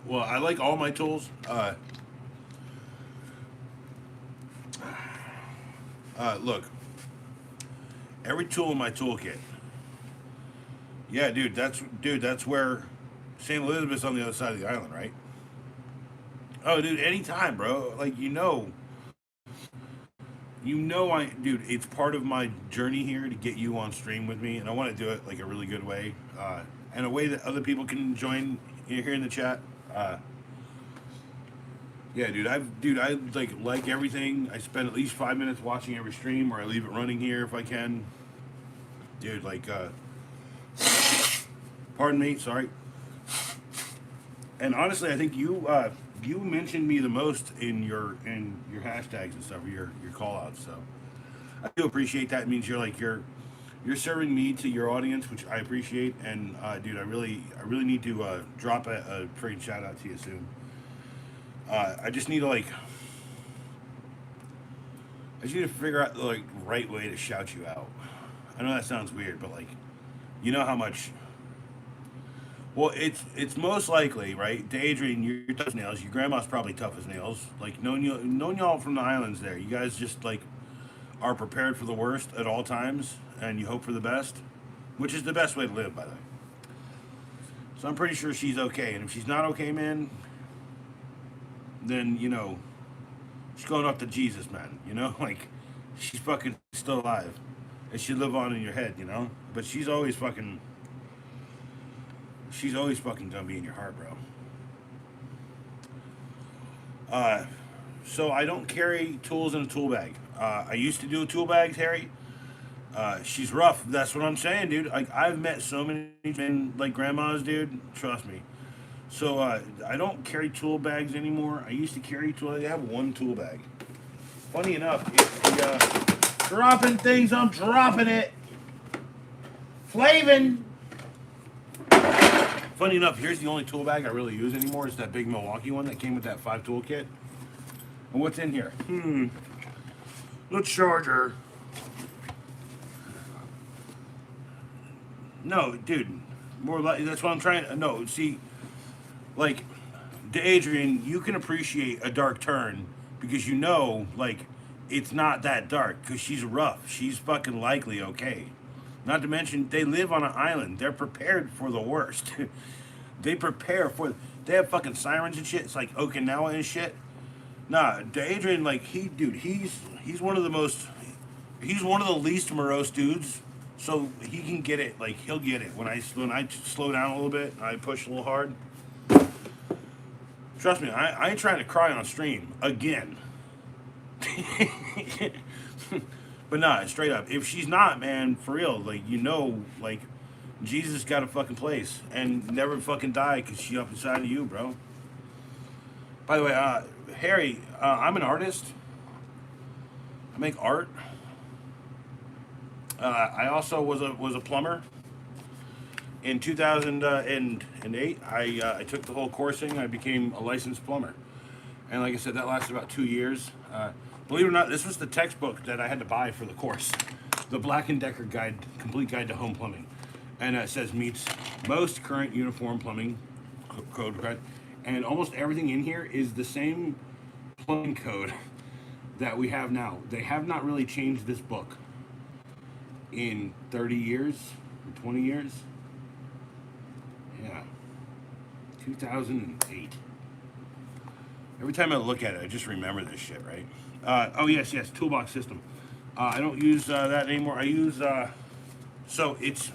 Well, I like all my tools. Look, every tool in my toolkit. Yeah, that's where St. Elizabeth's on the other side of the island, right? Oh, dude, anytime, bro. Like it's part of my journey here to get you on stream with me, and I want to do it like a really good way, and a way that other people can join here in the chat. Uh, yeah, I like everything. I spend at least 5 minutes watching every stream, or I leave it running here if I can. Dude, pardon me, sorry. And honestly, I think you mentioned me the most in your hashtags and stuff, or your call outs. So I do appreciate that. It means you're serving me to your audience, which I appreciate. And dude, I really need to drop a freaking shout out to you soon. I just need to figure out the right way to shout you out. I know that sounds weird, but you know how much. Well, it's most likely right. To Adrian, you're tough as nails. Your grandma's probably tough as nails. Like knowing y'all from the islands, there, you guys just are prepared for the worst at all times, and you hope for the best, which is the best way to live, by the way. So I'm pretty sure she's okay, and if she's not okay, man, then she's going up to Jesus, man. She's fucking still alive. It should live on in your head, But she's always fucking gonna be in your heart, bro. So I don't carry tools in a tool bag. I used to do tool bags, Harry. She's rough. That's what I'm saying, dude. I've met so many men like grandmas, dude. Trust me. So I don't carry tool bags anymore. I used to carry tool. I have one tool bag. Funny enough, it's dropping things. I'm dropping it. Flavin. Funny enough, here's the only tool bag I really use anymore. It's that big Milwaukee one that came with that 5 tool kit. And what's in here? The charger. No, dude. More like that's what I'm trying. No, see, to Adrian, you can appreciate a dark turn because it's not that dark because she's rough. She's fucking likely okay. Not to mention, they live on an island. They're prepared for the worst. They have fucking sirens and shit. It's like Okinawa and shit. Nah, Adrian, he's one of the least morose dudes. So he can get it. He'll get it when I slow down a little bit. I push a little hard. Trust me, I ain't trying to cry on stream again. But nah, straight up. If she's not, man, for real, Jesus got a fucking place and never fucking die because she up inside of you, bro. By the way, Harry, I'm an artist. I make art. I also was a plumber. In 2008, I took the whole coursing. I became a licensed plumber, and like I said, that lasted about 2 years. Believe it or not, this was the textbook that I had to buy for the course. the Black & Decker guide, complete guide to home plumbing, and it says meets most current uniform plumbing code, right? And almost everything in here is the same plumbing code that we have now. They have not really changed this book in 30 years, 20 years. Yeah, 2008. Every time I look at it, I just remember this shit, right? Oh, yes, toolbox system. I don't use that anymore. I use, so it's,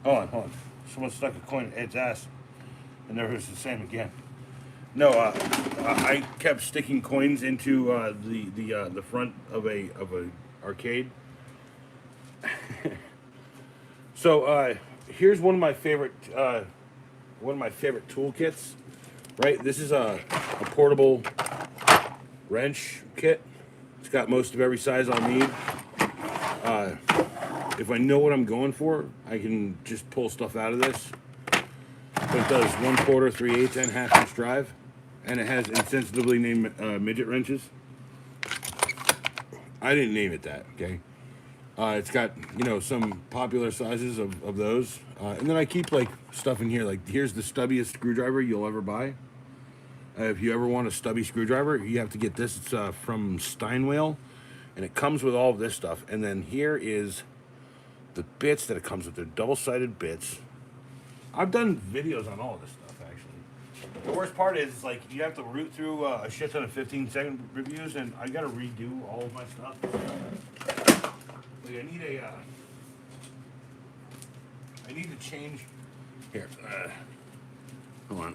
hold on. Someone stuck a coin in Ed's ass, and there was the same again. No, I kept sticking coins into the front of a arcade. So here's one of my favorite toolkits. Right, this is a portable wrench kit. It's got most of every size I'll need. If I know what I'm going for, I can just pull stuff out of this. But it does 1/4, 3/8, and half-inch drive, and it has insensitively named midget wrenches. I didn't name it that, okay? It's got, some popular sizes of those. And then I keep, like, stuff in here. Like, here's the stubbiest screwdriver you'll ever buy. If you ever want a stubby screwdriver, you have to get this. It's from Steinway, and it comes with all of this stuff. And then here is the bits that it comes with. They're double-sided bits. I've done videos on all of this stuff, actually. The worst part is, like, you have to root through a shit ton of 15-second reviews, and I got to redo all of my stuff. Like, I need to change. Here, hold on.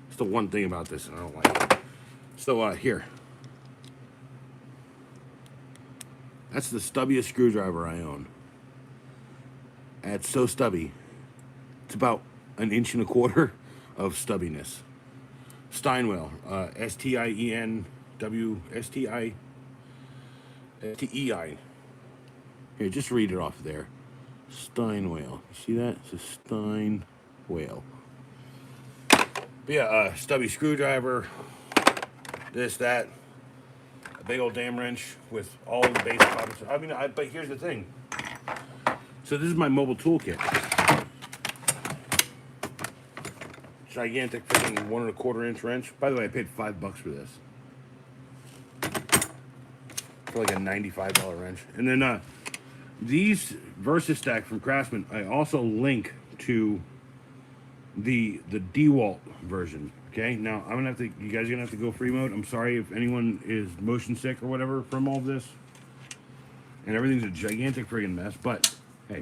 It's the one thing about this, and I don't like it. So here, that's the stubbiest screwdriver I own. It's so stubby. It's about 1.25 inches of stubbiness. Steinway, S-T-I-N-W-S-T-I-S-T-E-I. Here, just read it off there. Steinway. You see that? It's a Steinway. But yeah, stubby screwdriver, this, that, a big old damn wrench with all the basic components. I mean, but here's the thing. So this is my mobile toolkit. Gigantic freaking 1 1/4 inch wrench. By the way, I paid $5 for this. For like a $95 wrench. And then these VersaStack from Craftsman, I also link to the DeWalt version. Okay, now you guys are gonna have to go free mode. I'm sorry if anyone is motion sick or whatever from all this, and everything's a gigantic friggin' mess. But hey,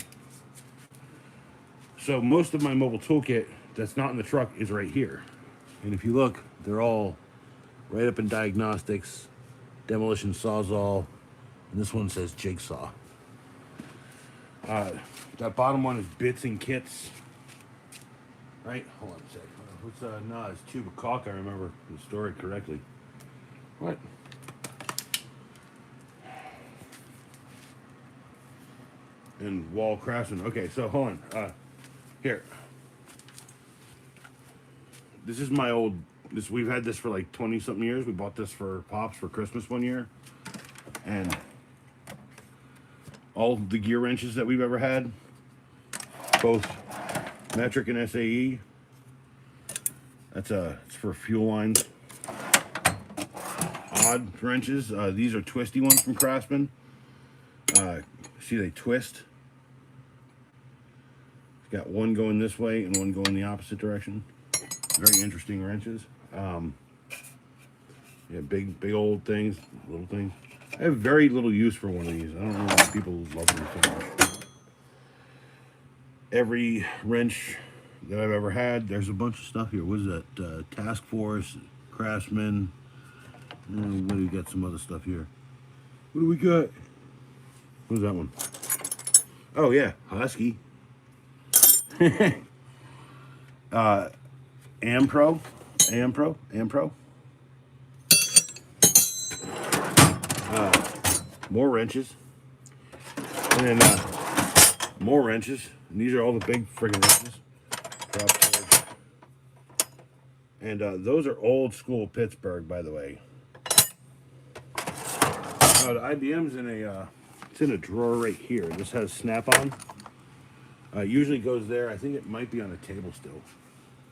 so most of my mobile toolkit that's not in the truck is right here, and if you look, they're all right up in diagnostics, demolition sawzall, and this one says jigsaw. That bottom one is bits and kits. Right? Hold on a sec. What's no, it's tube of caulk. I remember the story correctly. What? And wall craftsman. Okay, so hold on. Here. This is my old. We've had this for like 20-something years. We bought this for Pops for Christmas one year, and all the gear wrenches that we've ever had, both metric and SAE. It's for fuel lines. Odd wrenches. These are twisty ones from Craftsman. See, they twist. Got one going this way and one going the opposite direction. Very interesting wrenches. Yeah, big old things, little things. I have very little use for one of these. I don't know why people love them so much. Every wrench that I've ever had, there's a bunch of stuff here. What is that? Task Force, Craftsman. What do we got? Some other stuff here. What do we got? What is that one? Oh yeah, Husky. Ampro. More wrenches. And then more wrenches. And these are all the big friggin' wrenches. And those are old school Pittsburgh, by the way. The IBM's in It's in a drawer right here. This has snap-on. Usually goes there. I think it might be on a table still.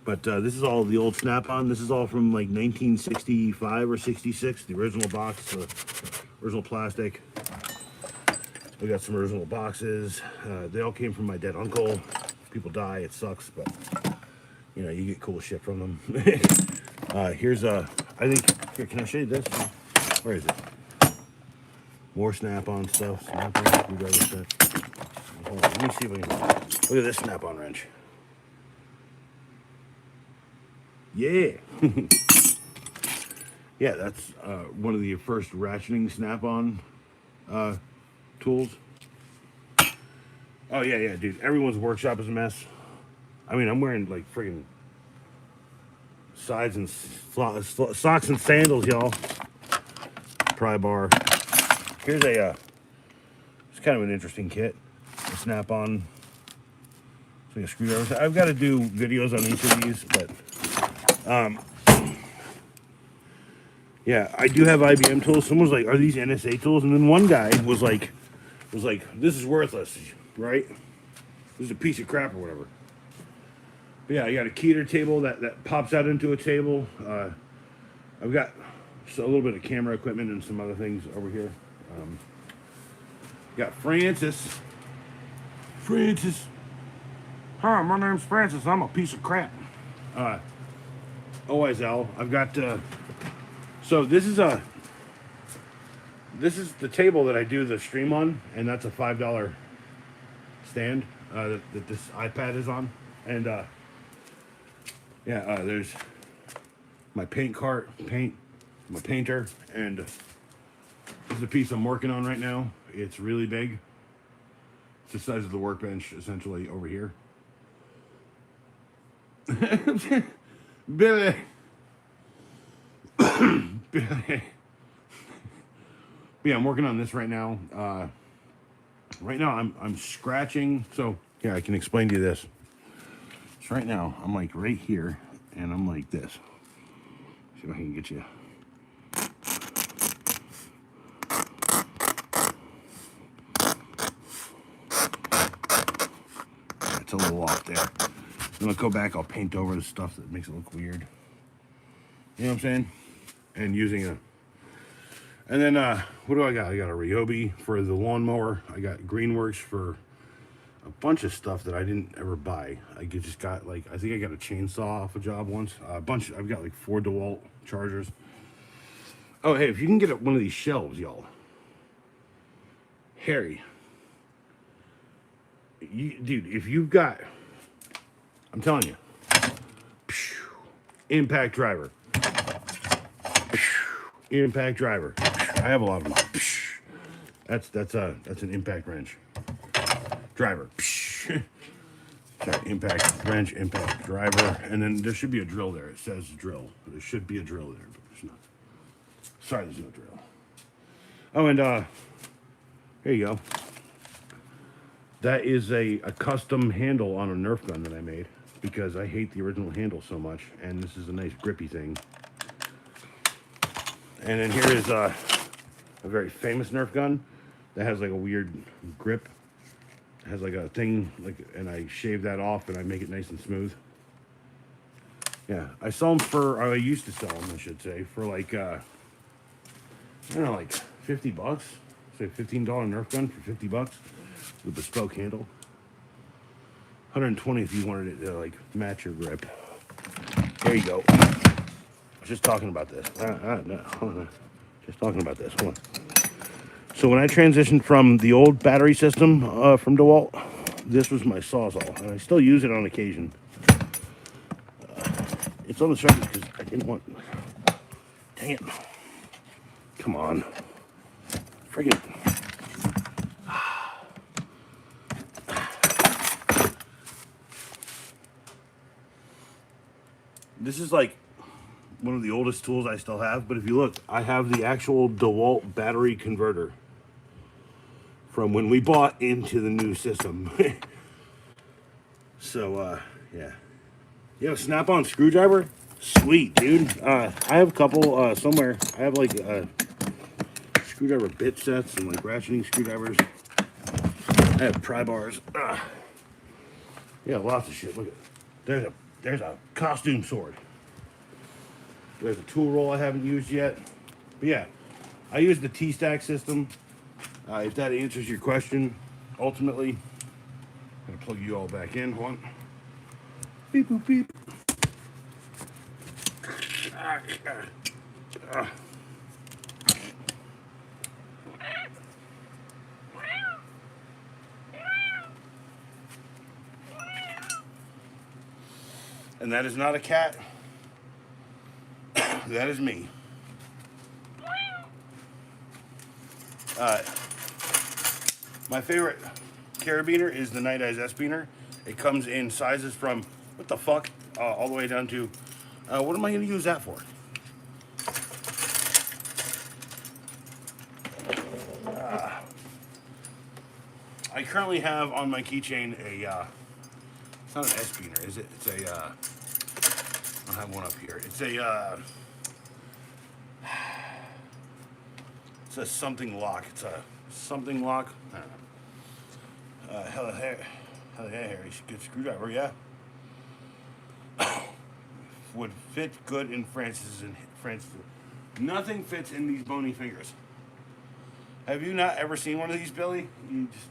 But this is all the old snap-on. This is all from like 1965 or 66. The original box, original plastic. We got some original boxes. They all came from my dead uncle. People die, it sucks, but you know, you get cool shit from them. Here's I think, here, can I show you this? Where is it? More snap-on stuff, snap-on screwdriver stuff. Hold on, let me see if we can, look at this snap-on wrench. Yeah. Yeah, that's one of the first ratcheting snap-on tools. Oh yeah, dude. Everyone's workshop is a mess. I mean, I'm wearing like friggin' socks and sandals, y'all. Pry bar. Here's a it's kind of an interesting kit. A snap-on. It's like a screwdriver. I've got to do videos on each of these, but yeah, I do have IBM tools. Someone was like, "Are these NSA tools?" And then one guy was like, "This is worthless, right? This is a piece of crap or whatever." But yeah, I got a Keter table that pops out into a table. I've got a little bit of camera equipment and some other things over here. Got Francis. Hi, my name's Francis. I'm a piece of crap. OSL. I've got. So this is the table that I do the stream on, and that's a $5 stand that this iPad is on, and yeah, there's my paint cart, my painter, and this is the piece I'm working on right now. It's really big. It's the size of the workbench, essentially, over here. Billy. Billy. Yeah, I'm working on this right now. Right now, I'm scratching. So, yeah, I can explain to you this. So right now, I'm like right here, and I'm like this. See if I can get you. It's a little off there. Then I'll go back, I'll paint over the stuff that makes it look weird. You know what I'm saying? And using a... And then, what do I got? I got a Ryobi for the lawnmower. I got Greenworks for a bunch of stuff that I didn't ever buy. I just got, like, I think I got a chainsaw off a job once. I've got, like, 4 DeWalt chargers. Oh, hey, if you can get one of these shelves, y'all. Harry. Dude, if you've got... I'm telling you. Impact driver. Impact driver. I have a lot of them. That's an impact wrench. Driver. Sorry, impact wrench, impact driver, and then there should be a drill there. It says drill. There should be a drill there, but there's not. Sorry, there's no drill. Oh, and here you go. That is a custom handle on a Nerf gun that I made because I hate the original handle so much, and this is a nice grippy thing. And then here is a very famous Nerf gun that has like a weird grip. It has like a thing, and I shave that off and I make it nice and smooth. Yeah, I sell them for, or I used to sell them, I should say, for like, I don't know, like 50 bucks. Say $15 Nerf gun for 50 bucks with bespoke handle. 120 if you wanted it to like match your grip. There you go. I was just talking about this. No. Just talking about this. Hold on. So when I transitioned from the old battery system from DeWalt, this was my Sawzall, and I still use it on occasion. It's on the surface because I didn't want... Dang it. Come on. Friggin'... This is like one of the oldest tools I still have, but if you look, I have the actual DeWalt battery converter from when we bought into the new system. So, yeah. You have a snap-on screwdriver? Sweet, dude. I have a couple somewhere. I have like screwdriver bit sets and like ratcheting screwdrivers. I have pry bars. Yeah, lots of shit. Look at there's a costume sword. There's a tool roll I haven't used yet. But yeah, I use the T-stack system. If that answers your question, ultimately, I'm gonna plug you all back in. Hold on. Beep boop beep. And that is not a cat. That is me. My favorite carabiner is the Night Eyes S-Beaner. It comes in sizes from, what the fuck, all the way down to, what am I going to use that for? I currently have on my keychain a, it's not an S-Beaner, is it? It's a, I'll have one up here. It's a, it's a something lock. It's a something lock. I don't know. Hell yeah, Harry. Good screwdriver, yeah. Would fit good in Francis. Nothing fits in these bony fingers. Have you not ever seen one of these, Billy? You just.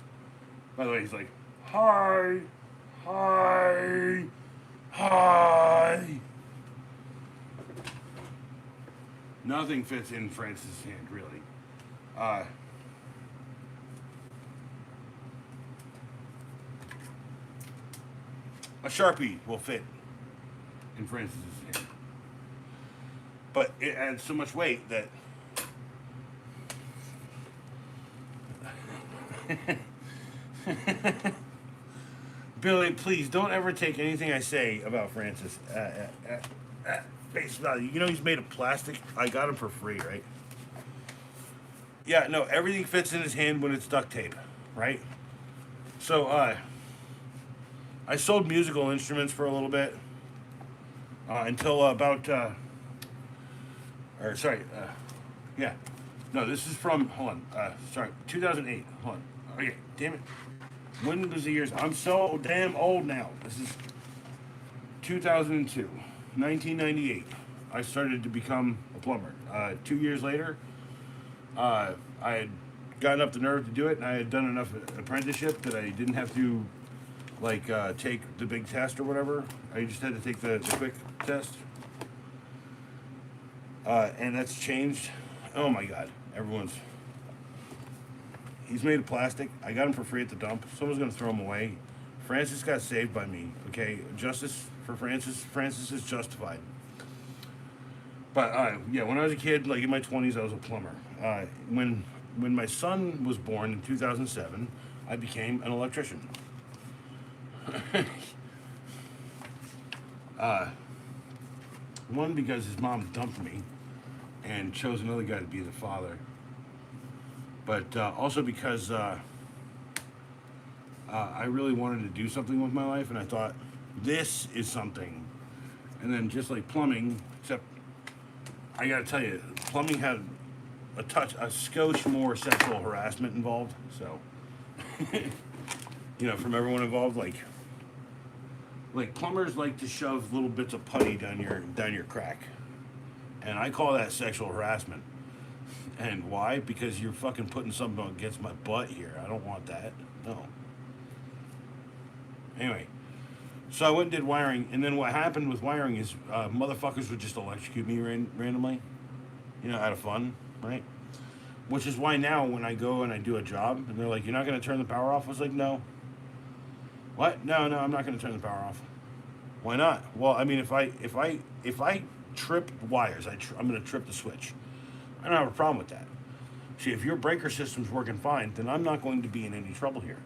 By the way, he's like, hi, hi, hi. Nothing fits in Francis' hand, really. A Sharpie will fit in Francis' hand. But it adds so much weight that Billy, please don't ever take anything I say about Francis at face value. You know he's made of plastic. I got him for free, right? Yeah, no, everything fits in his hand when it's duct tape, right? So, I sold musical instruments for a little bit until yeah. No, this is from, hold on, 2008. Hold on. Okay, damn it. When was the years? I'm so damn old now. This is 2002, 1998. I started to become a plumber. 2 years later, I had gotten up the nerve to do it, and I had done enough apprenticeship that I didn't have to take the big test or whatever. I just had to take the quick test. And that's changed. Oh my God, he's made of plastic. I got him for free at the dump. Someone's gonna throw him away. Francis got saved by me. Okay, justice for Francis. Francis is justified. But yeah, when I was a kid, like in my 20s, I was a plumber. When my son was born in 2007, I became an electrician. One, because his mom dumped me and chose another guy to be the father. But also because I really wanted to do something with my life, and I thought, this is something. And then just like plumbing, except I gotta tell you, plumbing had a skosh more sexual harassment involved. So, from everyone involved, like plumbers like to shove little bits of putty down your crack, and I call that sexual harassment. And why? Because you're fucking putting something against my butt here. I don't want that. No. Anyway, so I went and did wiring, and then what happened with wiring is motherfuckers would just electrocute me randomly, out of fun, right? Which is why now when I go and I do a job, and they're like, "You're not going to turn the power off?" I was like, "No." What? No, I'm not going to turn the power off. Why not? Well, I mean, if I trip wires, I'm going to trip the switch. I don't have a problem with that. See, if your breaker system's working fine, then I'm not going to be in any trouble here.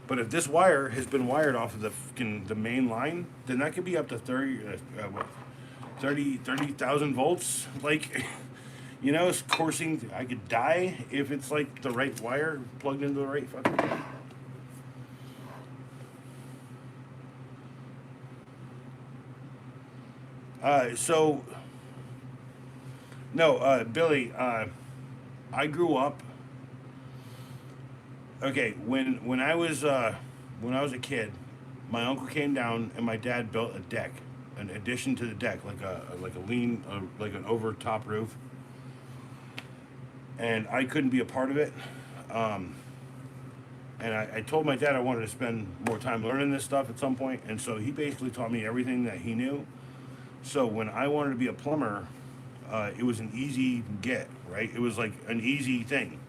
But if this wire has been wired off of the main line, then that could be up to 30,000 volts. It's coursing. I could die if it's like the right wire plugged into the right fucking thing. Billy, I grew up Okay, when I was a kid, my uncle came down and my dad built a deck, an addition to the deck, like a lean, like an over top roof, and I couldn't be a part of it. Um, and I told my dad I wanted to spend more time learning this stuff at some point, and so he basically taught me everything that he knew. So when I wanted to be a plumber, it was an easy get, right? It was like an easy thing.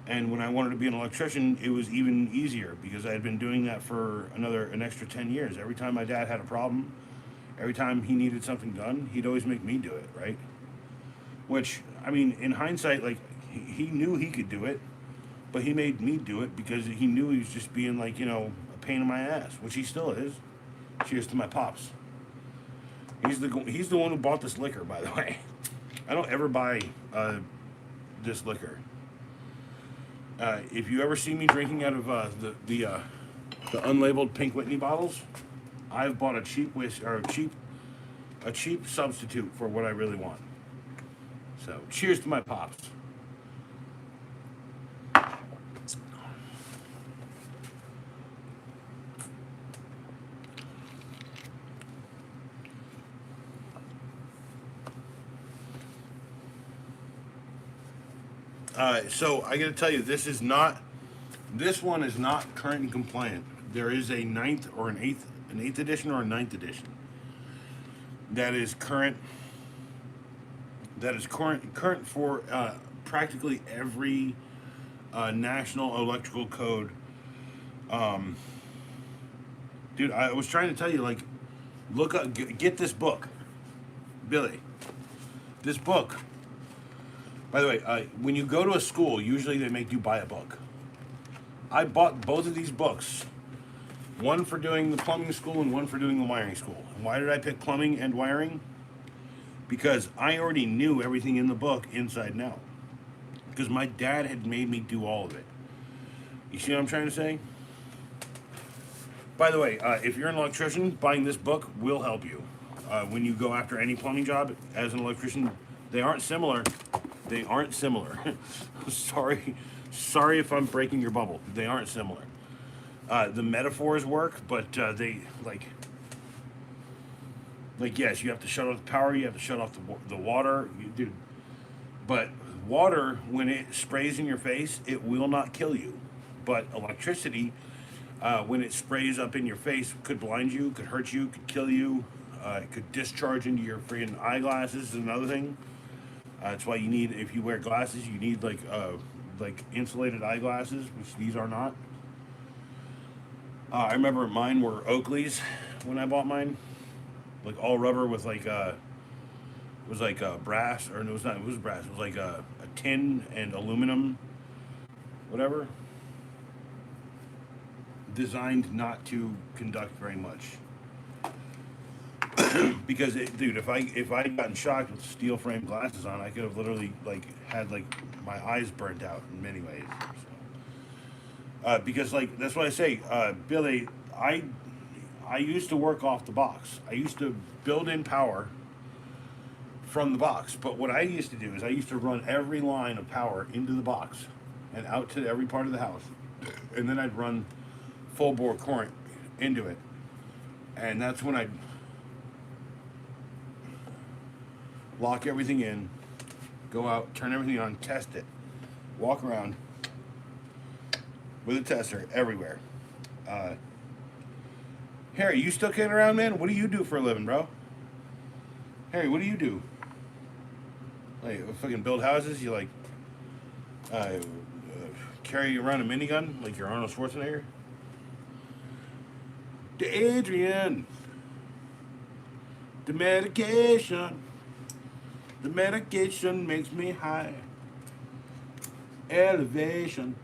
And when I wanted to be an electrician, it was even easier because I had been doing that for an extra 10 years. Every time my dad had a problem, every time he needed something done, he'd always make me do it, right? Which, I mean, in hindsight, like, he knew he could do it, but he made me do it because he knew he was just being, like, a pain in my ass, which he still is. Cheers to my pops. He's the one who bought this liquor, by the way. I don't ever buy this liquor. If you ever see me drinking out of the unlabeled Pink Whitney bottles, I've bought a cheap or a cheap substitute for what I really want. So, cheers to my pops. So I got to tell you, this one is not current and compliant. There is a ninth or an eighth edition or a ninth edition that is current. That is current for practically every national electrical code. Um, Dude, I was trying to tell you, like, look up, get this book, Billy. This book. By the way, when you go to a school, usually they make you buy a book. I bought both of these books, one for doing the plumbing school and one for doing the wiring school. And why did I pick plumbing and wiring? Because I already knew everything in the book inside and out. Because my dad had made me do all of it. You see what I'm trying to say? By the way, if you're an electrician, buying this book will help you. When you go after any plumbing job as an electrician, they aren't similar. They aren't similar. Sorry if I'm breaking your bubble. They aren't similar. The metaphors work, but they like yes, you have to shut off the power. You have to shut off the water, dude. But water, when it sprays in your face, it will not kill you. But electricity, when it sprays up in your face, could blind you, could hurt you, could kill you. It could discharge into your freaking eyeglasses. Is another thing. That's why you need, if you wear glasses, you need like insulated eyeglasses, which these are not. I remember mine were Oakleys when I bought mine, like all rubber with like it was like brass, or no, it was not. It was brass. It was like a tin and aluminum, whatever, designed not to conduct very much. Because dude, if I had gotten shocked with steel frame glasses on, I could have literally like had like my eyes burnt out in many ways. So, because like that's what I say, Billy. I used to work off the box. I used to build in power from the box. But what I used to do is I used to run every line of power into the box and out to every part of the house, and then I'd run full bore current into it, and that's when I'd lock everything in, go out, turn everything on, test it, walk around with a tester everywhere. Harry, you still kicking around, man? What do you do for a living, bro? Harry, what do you do? Like, fucking build houses? You like carry around a minigun like you're Arnold Schwarzenegger? The Adrian, the medication. The medication makes me high. Elevation.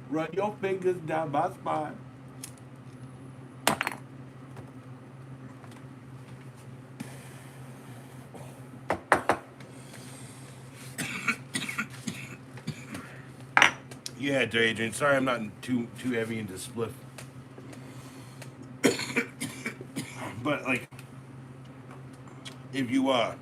Run your fingers down my spine. Yeah, Adrian. Sorry, I'm not too heavy into spliff. But like, if you oh.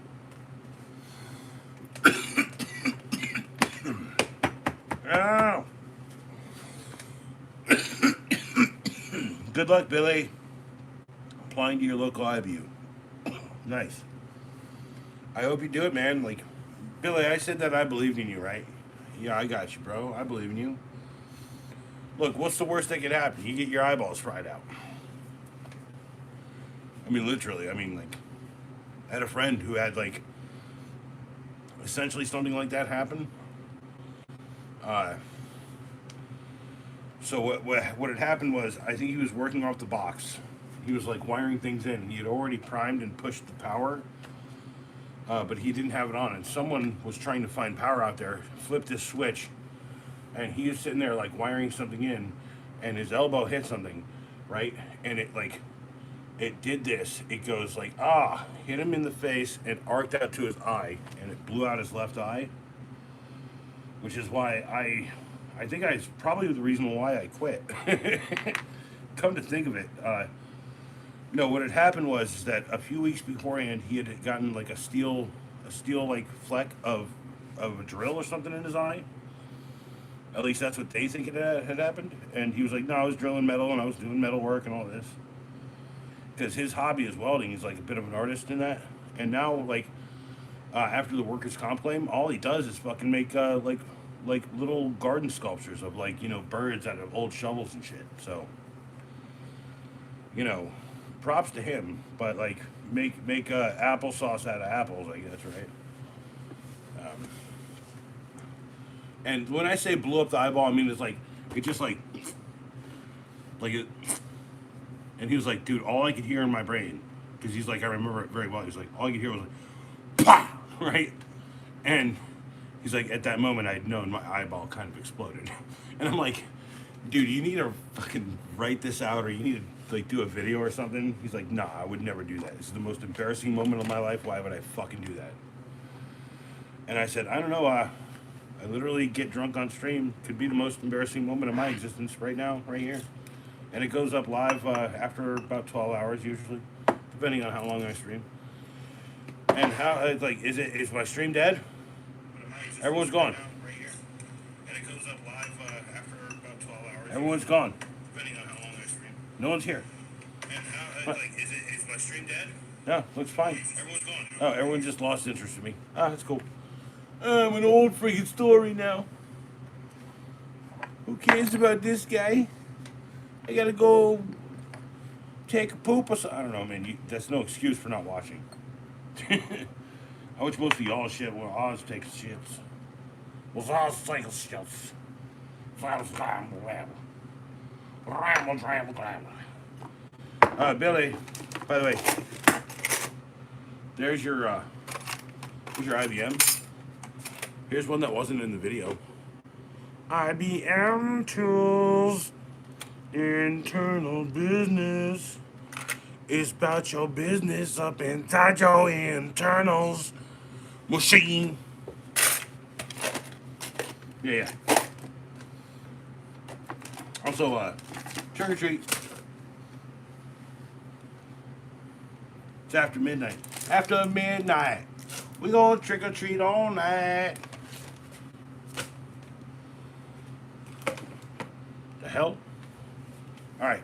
Good luck, Billy. Applying to your local IBU. Nice. I hope you do it, man. Like, Billy, I said that I believed in you, right? Yeah, I got you, bro. I believe in you. Look, what's the worst that could happen? You get your eyeballs fried out. I mean, literally. I mean, like, I had a friend who had, like, essentially something like that happen. Uh, so what had happened was, I think he was working off the box. He was, like, wiring things in. He had already primed and pushed the power, but he didn't have it on. And someone was trying to find power out there, flipped this switch, and he was sitting there, like, wiring something in, and his elbow hit something, right? And it, like, it did this. It goes like, hit him in the face and arced out to his eye, and it blew out his left eye, which is why I think it's probably the reason why I quit. Come to think of it, no, what had happened was is that a few weeks beforehand, he had gotten like a steel like fleck of a drill or something in his eye. At least that's what they think it had happened. And he was like, no, I was drilling metal and I was doing metal work and all this. Because his hobby is welding. He's like a bit of an artist in that. And now, like, after the workers' comp claim, all he does is fucking make, like little garden sculptures of, like, you know, birds out of old shovels and shit. So, you know, props to him. But, like, make applesauce out of apples, I guess, right? And when I say blew up the eyeball, I mean it's like, it just like it. And he was like, dude, all I could hear in my brain, because he's like, I remember it very well. He was like, all I could hear was like, pah, right? And he's like, at that moment, I had known my eyeball kind of exploded. And I'm like, dude, you need to fucking write this out, or you need to like do a video or something. He's like, nah, I would never do that. This is the most embarrassing moment of my life. Why would I fucking do that? And I said, I don't know. I literally get drunk on stream. Could be the most embarrassing moment of my existence right now, right here. And it goes up live after about 12 hours usually, depending on how long I stream. And how, like, is my stream dead? Everyone's gone. Right here. And it goes up live after about 12 hours. Everyone's gone. Depending on how long I stream. No one's here. And how, like, is my stream dead? No, looks fine. Everyone's gone. Oh, everyone just lost interest in me. That's cool. I'm an old freaking story now. Who cares about this guy? I gotta go take a poop or something. I don't know, man. That's no excuse for not watching. I wish most of y'all shit were Oz takes shits. Was Oz takes shits. Billy, by the way, there's your IBM. Here's one that wasn't in the video. IBM tools, internal business. It's about your business up inside your internals machine. Yeah. Also, trick or treat. It's after midnight. After midnight, we gonna trick or treat all night. The hell? All right.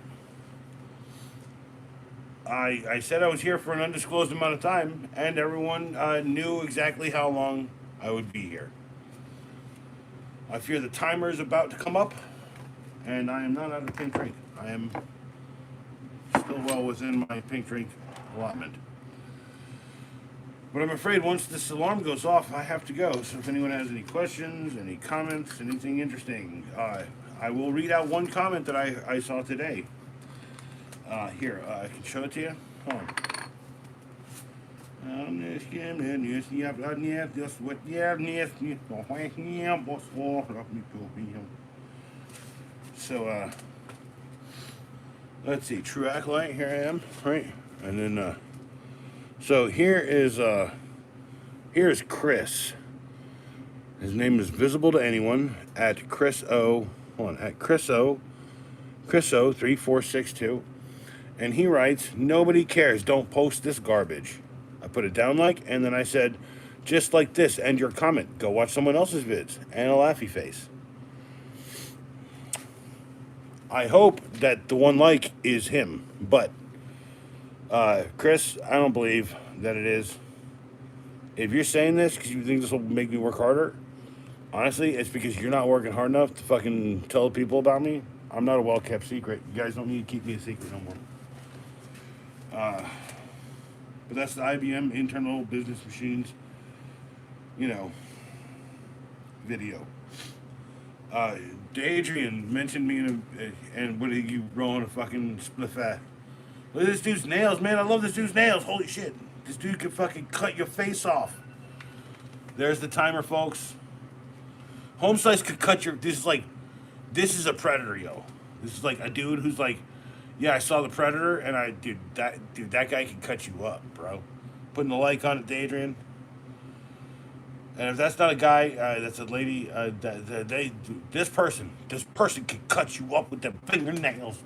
I said I was here for an undisclosed amount of time, and everyone knew exactly how long I would be here. I fear the timer is about to come up, and I am not out of pink drink. I am still well within my pink drink allotment. But I'm afraid once this alarm goes off, I have to go. So if anyone has any questions, any comments, anything interesting, I will read out one comment that I saw today. Here, I can show it to you. Hold on. So, let's see. True Acolyte, here I am, right? And then, so here's Chris. His name is visible to anyone at Chris O. Hold on, at Chris O 3462. And he writes, nobody cares. Don't post this garbage. A put a down like, and then I said, just like this, end your comment. Go watch someone else's vids, and a laughy face. I hope that the one like is him, but Chris, I don't believe that it is. If you're saying this because you think this will make me work harder, honestly, it's because you're not working hard enough to fucking tell people about me. I'm not a well-kept secret. You guys don't need to keep me a secret no more. But that's the IBM internal business machines, video. Adrian mentioned me and what are you rolling a fucking spliff at? Look at this dude's nails, man. I love this dude's nails. Holy shit. This dude can fucking cut your face off. There's the timer, folks. Home slice could cut your. This is a predator, yo. This is like a dude who's like, yeah, I saw the predator, and that guy can cut you up, bro. Putting the like on it, Adrian. And if that's not a guy, that's a lady. This person can cut you up with their fingernails.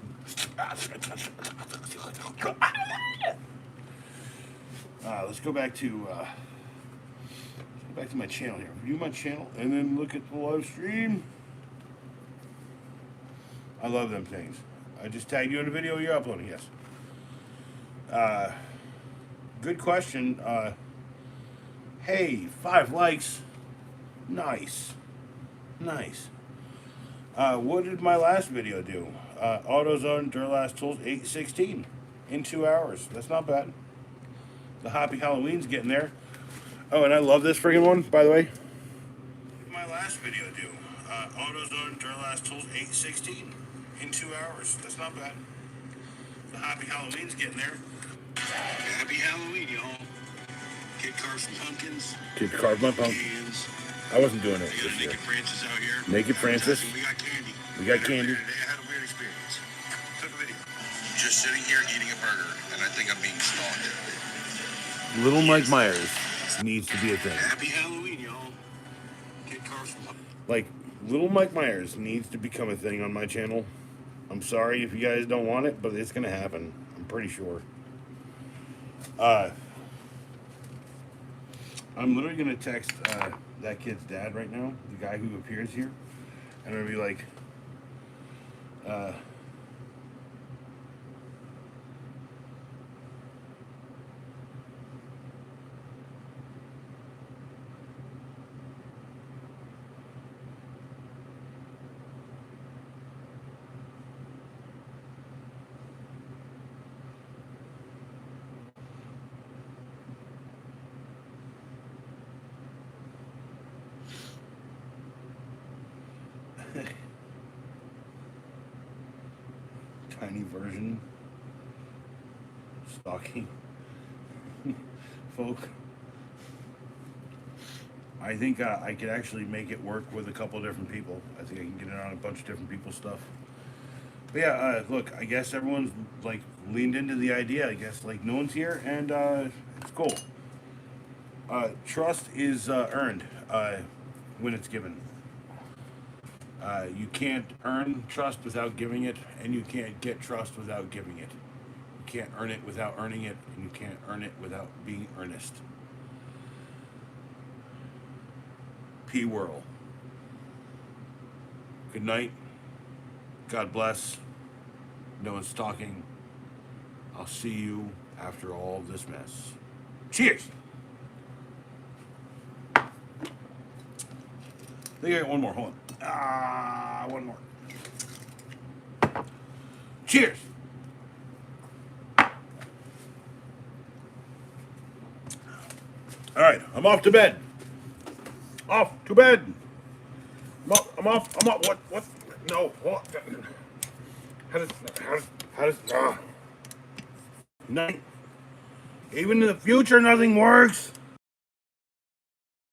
Let's go back to my channel here. View my channel and then look at the live stream. I love them things. I just tagged you in a video you're uploading. Yes. Good question. Hey, 5 likes. Nice. What did my last video do? AutoZone Duralast Tools 816 in 2 hours. That's not bad. The Happy Halloween's getting there. Oh, and I love this friggin' one, by the way. What did my last video do? AutoZone Duralast Tools 816 in 2 hours. That's not bad. The Happy Halloween's getting there. Happy Halloween, y'all. Kid carved some pumpkins. Kid carved my pumpkins. I wasn't doing it We got Naked Francis out here. Naked Francis. We got candy. We got candy. Today I had a weird experience. Took a video. Just sitting here eating a burger, and I think I'm being stalked. Little Mike Myers needs to be a thing. Happy Halloween, y'all. Kid carved some pumpkins. Like, Little Mike Myers needs to become a thing on my channel. I'm sorry if you guys don't want it, but it's gonna happen. I'm pretty sure. I'm literally gonna text that kid's dad right now, the guy who appears here, and I'm gonna be like, tiny version stalking folk. I think I could actually make it work with a couple of different people. I think I can get it on a bunch of different people's stuff. But yeah, look, I guess everyone's like leaned into the idea. I guess like no one's here, and it's cool. Trust is earned when it's given. You can't earn trust without giving it, and you can't get trust without giving it. You can't earn it without earning it, and you can't earn it without being earnest. P. Whirl. Good night. God bless. No one's talking. I'll see you after all this mess. Cheers! I think I got one more. Hold on. One more. Cheers! All right, I'm off to bed. Off to bed. I'm off. What? No. What? How does, night. Even in the future, nothing works.